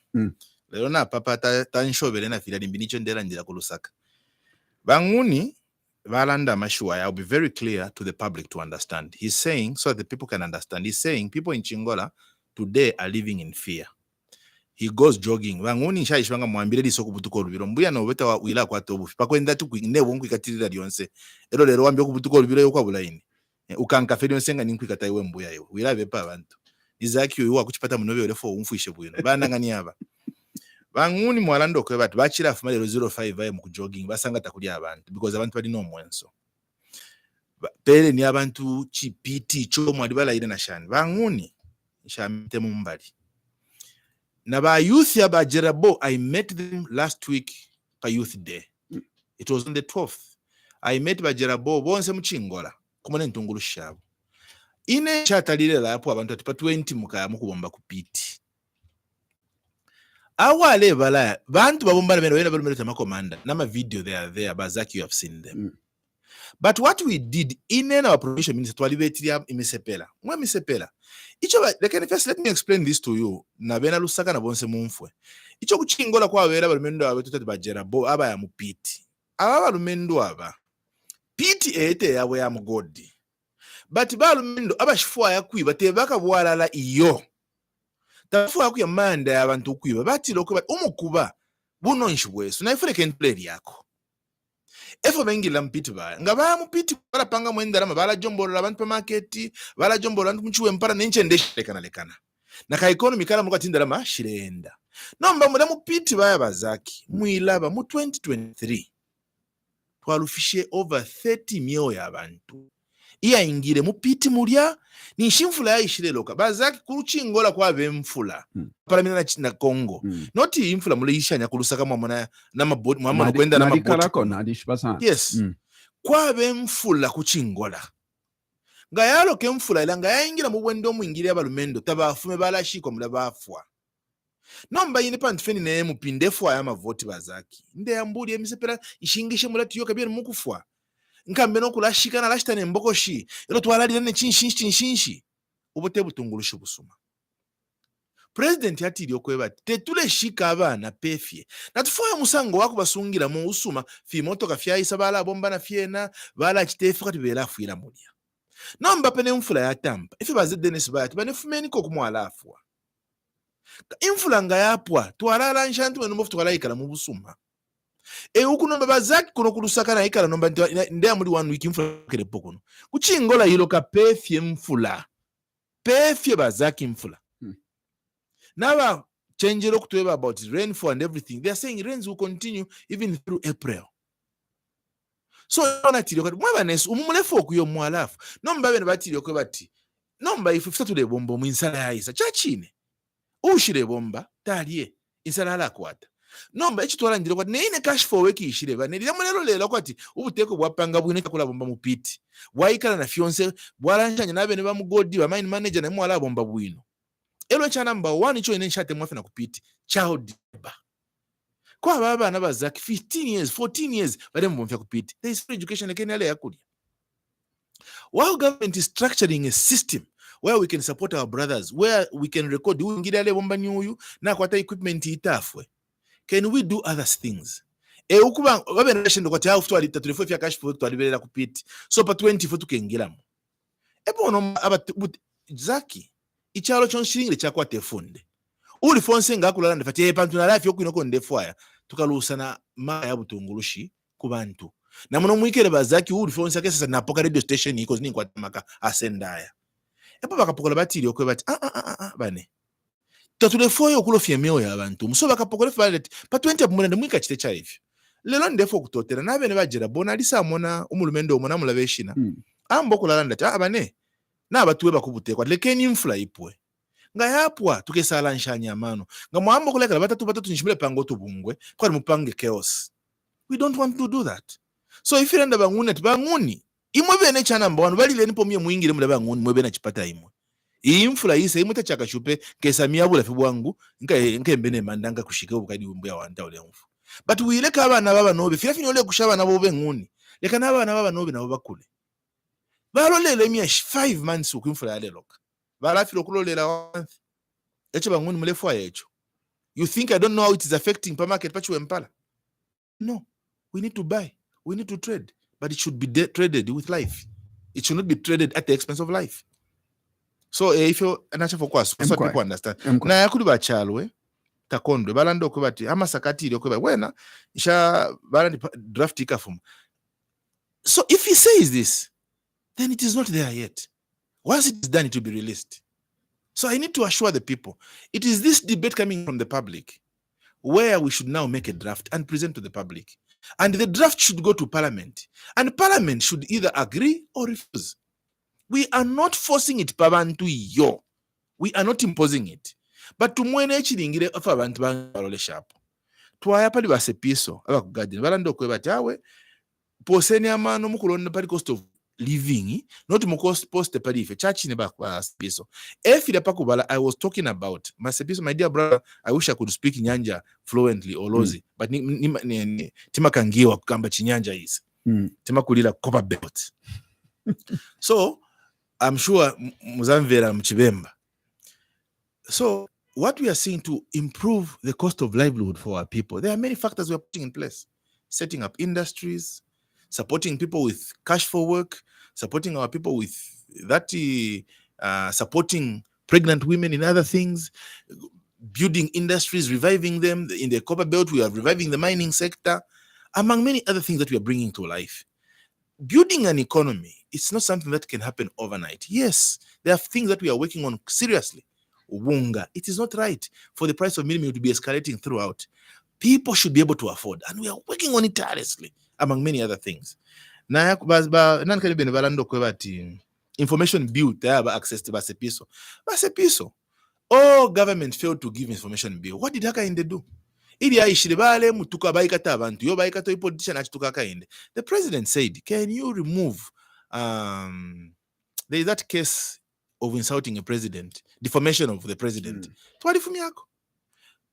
Lero na papa tanshobele na fila limbinicho ndera ndira kulusaka. Banguni Valanda Mashua, I'll be very clear to the public to understand. He's saying, so that the people can understand, he's saying people in Chingola today are living in fear. He goes jogging. Vanguni nsha ishwanga mwambire lisoku butuko olubiro. Mbuya no beta wila kwa tobu. Pakwenda tu ne wonku ikatirira lyonse. Ero lero wambye ku butuko olubiro yo kwa bulaini. Ukanka fedi onsenga ninku ikatayi we mbuya yo. Wila bepa abantu. Izaki yo kuchipata munobe olefo umfuishe bwino. Bana ngani aba. Vanguni mwalando kwe batu bachira afuma lero 05 baye mu jogging basanga takuli abantu because abantu bali no mwenso. Pere ni abantu chipiti cho mwali bala ire na shani. Vanguni nshamite mumbali. Naba youth ya Bajerabo, I met them last week pa youth day. It was on the 12th. I met Bajerabo bonse mu Chingola kumone ntungulu shabo. Ine chatalile la hapo abantu atipa 20 mukaya mukubomba kupiti. Awale bala bantu babomba beno wena balo tama commander. Nama video they are there Bazaki, you have seen them. But what we did in our provincial minister twalibetiria imisepela. Mwa misepela. Let me explain this to you. Na bena lusaka na bonse mumfwe. Icho kuchingola kwa wera balumendo abe tutati Bajerabo aba ya mupiti. Aba balumendo aba. Piti ete yawe ya mugodi. But balumendo aba shifua ya kuiba tebaka bwalala iyo. Tafua ya kuyamanda ya abantu kuiba. Bati loko umukuba buno nshwesu. Na ifure kentuleri yako. Efo bengi la mpiti baya. Nga baya mpiti wala panga mwendarama. Bala jombolo la bantu pa marketi. Bala jombolo la bantu mchuwe mpara na inche ndeshe lekana. Na ka economy kala mga tindarama shirenda. Nomba mwela mpiti baya bazaki. Mwilaba mu 2023. Tualufishe over 30 mio ya bantu. Iya ingire mpiti mulia. Ni shimfula ya ishire loka. Bazaki kuruchingola kwa bemfula. Paramina na Congo. Noti imfula mule isha nyakulusaka mwamona na maboti. Mwamona kwenda na maboti. Yes. Kwa bemfula kuchingola. Ngayalo ke mfula ila ngaya mwendo mwingiri ya balumendo. Tabafume bala shiko mula bafwa. Nomba yini pantifeni ne mpindefwa ya mavoti bazaki. Nde ya mbuli ya misepera ishingishe mula tiyo kabia ni mukufwa. Nkambe no kulashika na lashita ne mbokoshi elo twalali ne chinshinshi ubote butungulusha busuma. President yatiri okweba tetule shika abana pefye natufoya musango wako basungira mu usuma fi motoka fyayisa bala bomba na fyena bala kitefu kati bela fuira mulia nomba pene mfula ya tampa ife baze Dennis bayati bane fumeni ko kumwala afwa infula nga yapwa twalala nshantu bano muftu kala ikala mu busuma. Ukunomba bazaki kuno kulusaka na ikala nomba ndea muri 1 week mfula kerepo kuno. Kuchingola hilo ka pefye mfula. Pefye bazaki mfula. Now change okutueba about rainfall and everything. They are saying rains will continue even through April. So onatiri okati mwabanes umumulefo okuyo mwalafu. Nomba bene batiri okobati. Nomba ifufuta tule bombo mu insala ya isa. Chachine. Ushire bomba taliye insala ala kwata. Nomba echi twala ndiro kwati neine cash for weki ishire ba nelira mulero lelo kwati ubuteko bwapanga bwine kula bomba mupiti waikala na fionse bwalanjanya nabe ne bamugodi ba mine manager na mwala bomba bwino elo cha number 1 icho ine nshate mwafe na kupiti child labor kwa baba na bazaki 15 years 14 years bade mbomfya kupiti there is free education lekeni ale yakuli. While government is structuring a system where we can support our brothers, where we can record ngida ale bomba nyuyu na kwata equipment itafwe. Can we do other things? Ukuba wabe nation kwa tia ufutu alita tulifo cash for tualibelela kupiti. So pa 20 for tukengilamo. No aba Zaki. Ichalo chonshiringle chakwa tefunde. Uli fonse ngakulala ndefati pantu na life yoku inoko ndefwaya. Tukalusana maya butungulushi kubantu. Na muno mwikele bazaki uli fonse kesa napoka radio station iko zini kwa tamaka asendaya. Bakapokola batiri okwe bati bane. Tatulefoyo okulofya emyoyo y'abantu musoba kapokole falet pa 20 abumulende mwika kite cha hivyo lelo ndefo okutotera nabe ne bajera bona alisa mona umulumendo omona mulabeshina ambo kulala ndati abane nabatuwe bakubutekwa lekeni infula ipwe nga yapwa tukesala nshanya amano nga mwambo kulekala batatu nshimule pango tubungwe kwa mupange chaos. We don't want to do that. So if you end up banguni imwe bene cha number 1 bali leni pomye mwingire mule banguni mwe bene chipata imwe infula yise imuta chakashupe kesa miyabula fibwangu nkembene mandanga kushika ubukadi umbuya wanta ole mfu but uyileka abana baba nobe fiafini ole kushaba nabo benguni leka nabana baba nobe nabo bakule balolele emya 5 months ukwimfula yale loka balafilo kulolela echo banguni mulefwa yecho. You think I don't know how it is affecting per market pachu empala? No, we need to buy, we need to trade. but it should be traded with life. It should not be traded at the expense of life. So if you focus, so people understand. Na yakuli bachalwe takondwe balando ko bati amasakati ko wena isha balandi draft ikafuma. So if he says this, then it is not there yet. Once it is done, it will be released. So I need to assure the people, it is this debate coming from the public where we should now make a draft and present to the public. And the draft should go to Parliament. And Parliament should either agree or refuse. We are not forcing it, Pabantu yo. We are not imposing it. But to mwene chilingire of abantu bangalole sharp. Tuaya pali base piso, abakugadini, balando kwe batawe, poseni amano mukulonda pali cost of living, not mukost post pali ife, church ne bakwa piso. Efi da pakubala, I was talking about, my dear brother, I wish I could speak Nyanja fluently or lozi, but tima kangiwa kukamba chinyanja is. Tima kulila kopa belt. So, I'm sure Muzamvera Mchibemba. So, what we are seeing to improve the cost of livelihood for our people, there are many factors we are putting in place. Setting up industries, supporting people with cash for work, supporting our people with that, supporting pregnant women in other things, building industries, reviving them. In the copper belt, we are reviving the mining sector, among many other things that we are bringing to life. Building an economy, it's not something that can happen overnight. Yes, there are things that we are working on seriously. Wunga, it is not right for the price of minimum to be escalating throughout. People should be able to afford, and we are working on it tirelessly, among many other things. Information bill, they have access to Basepiso. Basepiso. All government failed to give information bill. What did Hakainde do? The president said, can you remove there is that case of insulting a president, defamation of the president.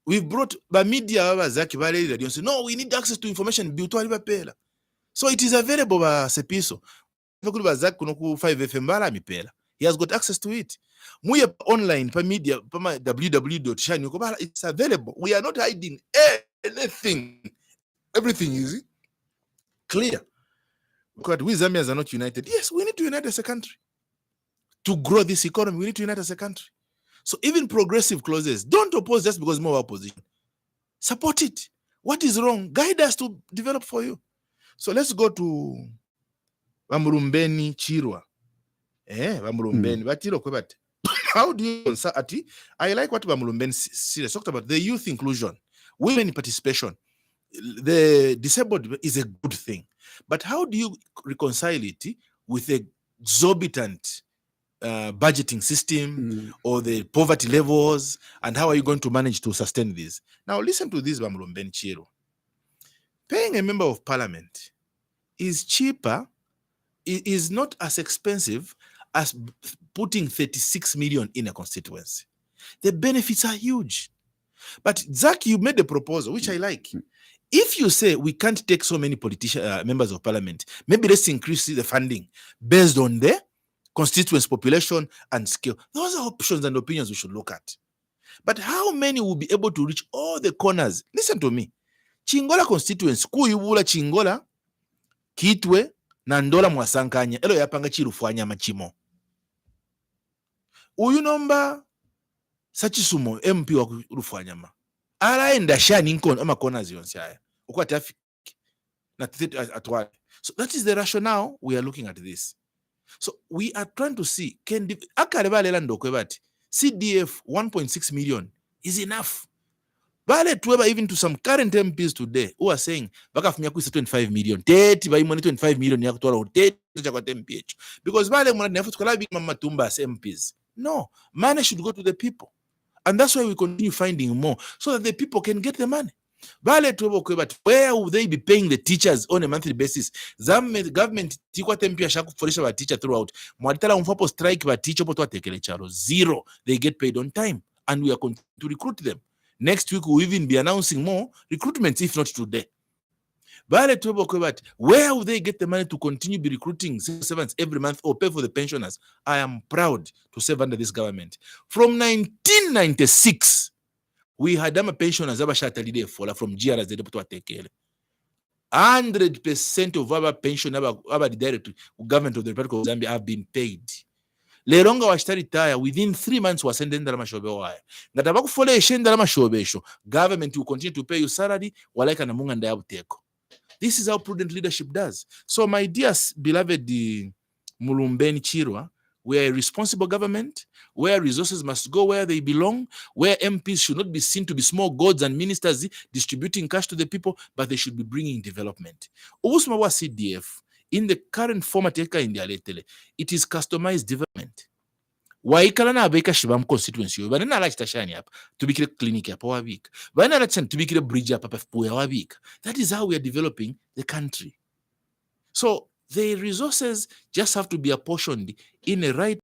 We've brought the media, no, we need access to information bill. So it is available Sepiso. He has got access to it. Online, media, www.shani. It's available. We are not hiding anything. Everything is clear. Because we Zambians are not united. Yes, we need to unite as a country. To grow this economy, we need to unite as a country. So even progressive clauses, don't oppose just because more opposition. Support it. What is wrong? Guide us to develop for you. So let's go to Bamurumbeni Chirwa. Bamurumbeni. But how do you answer? I like what Bamurumbeni serious talked about, the youth inclusion, women participation. The disabled is a good thing. But how do you reconcile it with a exorbitant budgeting system or the poverty levels, and how are you going to manage to sustain this? Now listen to this, Bamurumbeni Chirwa. Paying a member of parliament is cheaper, is not as expensive as putting 36 million in a constituency. The benefits are huge. But Zach, you made a proposal, which I like. If you say we can't take so many politicians, members of parliament, maybe let's increase the funding based on the constituency population and scale. Those are options and opinions we should look at. But how many will be able to reach all the corners? Listen to me. Chingola constituency, kuyubula Chingola, Kitwe, Nandola Mwasankanya, elo yapanga chirufanya machimo. Uyu nomba Sachisumo MP wa Rufanyama. Araenda shani nkon ama kona zionsi haya. Ukwa traffic na atwale. So that is the rationale we are looking at this. So we are trying to see, can akareba lela ndokwe bati CDF 1.6 million is enough. Bale tuweba even to some current MPs today who are saying baka fumia kuisa 25 million. Teti ba imoni 25 million ya kutuwala teti kwa MPH. Because bale mwana nefu tukalabi mama tumba as MPs. No, money should go to the people. And that's why we continue finding more, so that the people can get the money. But where will they be paying the teachers on a monthly basis? Government for teacher throughout. Strike teacher zero. They get paid on time, and we are going to recruit them. Next week we'll even be announcing more recruitments, if not today. Where will they get the money to continue be recruiting servants every month or pay for the pensioners? I am proud to serve under this government. From 1996, we had pensioners from GRS. 100% of our pension, our direct government of the Republic of Zambia have been paid. Leronga wachitaritaya within 3 months wasende ndala mashobe waya. Ngataba kufole eshenda la mashobe esho. Government will continue to pay you salary walaika na munga ndaya buteko. This is how prudent leadership does. So my dear beloved Mulumbeni Chirwa, we are a responsible government where resources must go where they belong, where MPs should not be seen to be small gods and ministers distributing cash to the people, but they should be bringing development. Ubusuma wa CDF, in the current format it is customized development. Waikala na abeka shibam constituency yo banana ala chitashani hapa tubikire clinic hapa wabika banana ala tubikire bridge hapa pafuya wabika. That is how we are developing the country. So the resources just have to be apportioned in a right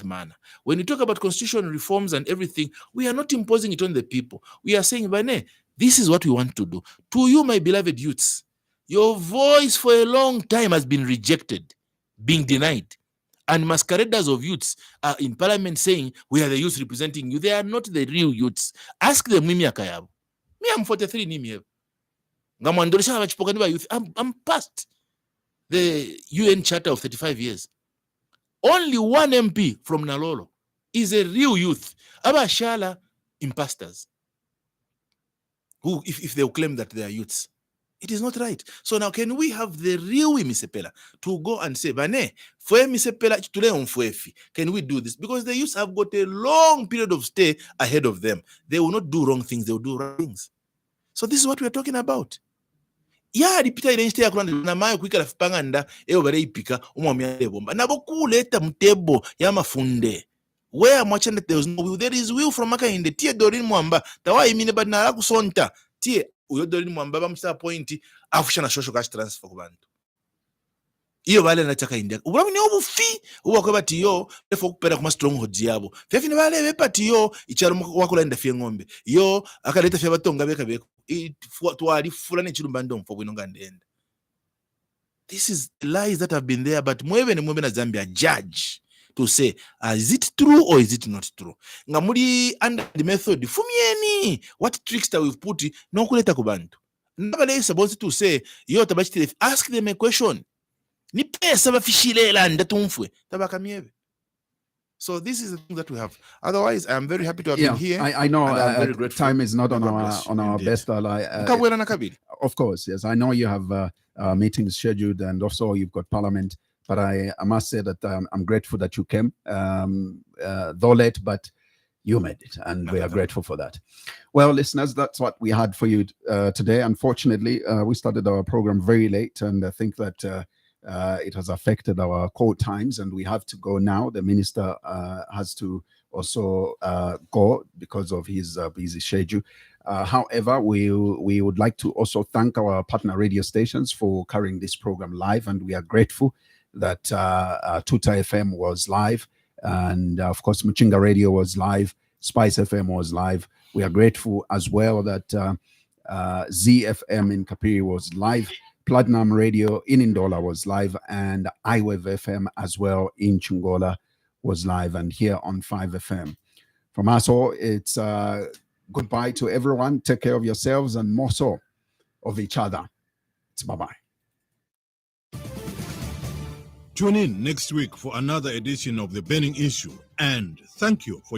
manner. When you talk about constitutional reforms and everything, we are not imposing it on the people. We are saying, Bane, this is what we want to do. To you, my beloved youths, your voice for a long time has been rejected, being denied. And masqueraders of youths are in parliament saying, we are the youths representing you. They are not the real youths. Ask them, Mimi Akayabu. Me, I'm 43 Nimi. I'm past the UN Charter of 35 years. Only one MP from Nalolo is a real youth. Abashala imposters who, if they'll claim that they are youths, it is not right. So now, can we have the real Misepela to go and say, Bane, can we do this? Because the youths have got a long period of stay ahead of them. They will not do wrong things, they will do right things. So this is what we are talking about. Ya ripita ile nste yakulanda na mayo kwikala fipanganda eo bare ipika umwamya lebomba nabo kuleta mtebo ya mafunde where mwachanda there is no will. There is will from maka in the tie dorin mwamba tawa imine bad na kusonta tie uyo dorin mwamba bamsa point afushana shosho cash transfer kubantu iyo bale nataka india ubulamu ni obufi ubakwa batiyo efo kupera kuma stronghold yabo fefi ne bale bepati yo icharo wakula nda fye ngombe yo akaleta fye batonga beka this is lies that have been there, but mwebe na Zambia judge to say, is it true or is it not true? Ngamuri under the method, fumieni, what trickster we've put, no kuleta kubantu. Nobody is supposed to say, yo tabachite, ask them a question. Ni pesa bafishilela ndatumfwe, tabakamiebe. So this is the thing that we have. Otherwise, I am very happy to have been here. I know time is not on our best. Of course, yes. I know you have meetings scheduled and also you've got parliament. But I must say that I'm grateful that you came, though late, but you made it. And we are grateful for that. Well, listeners, that's what we had for you today. Unfortunately, we started our program very late. And I think that it has affected our call times and we have to go now. The minister has to also go because of his busy schedule. However, we would like to also thank our partner radio stations for carrying this program live, and we are grateful that Tuta FM was live, and of course Muchinga Radio was live, Spice FM was live. We are grateful as well that ZFM in Kapiri was live, Platinum Radio in Indola was live, and iWave FM as well in Chingola was live, and here on 5FM. From us all, it's goodbye to everyone. Take care of yourselves and more so of each other. It's bye-bye. Tune in next week for another edition of The Burning Issue, and thank you for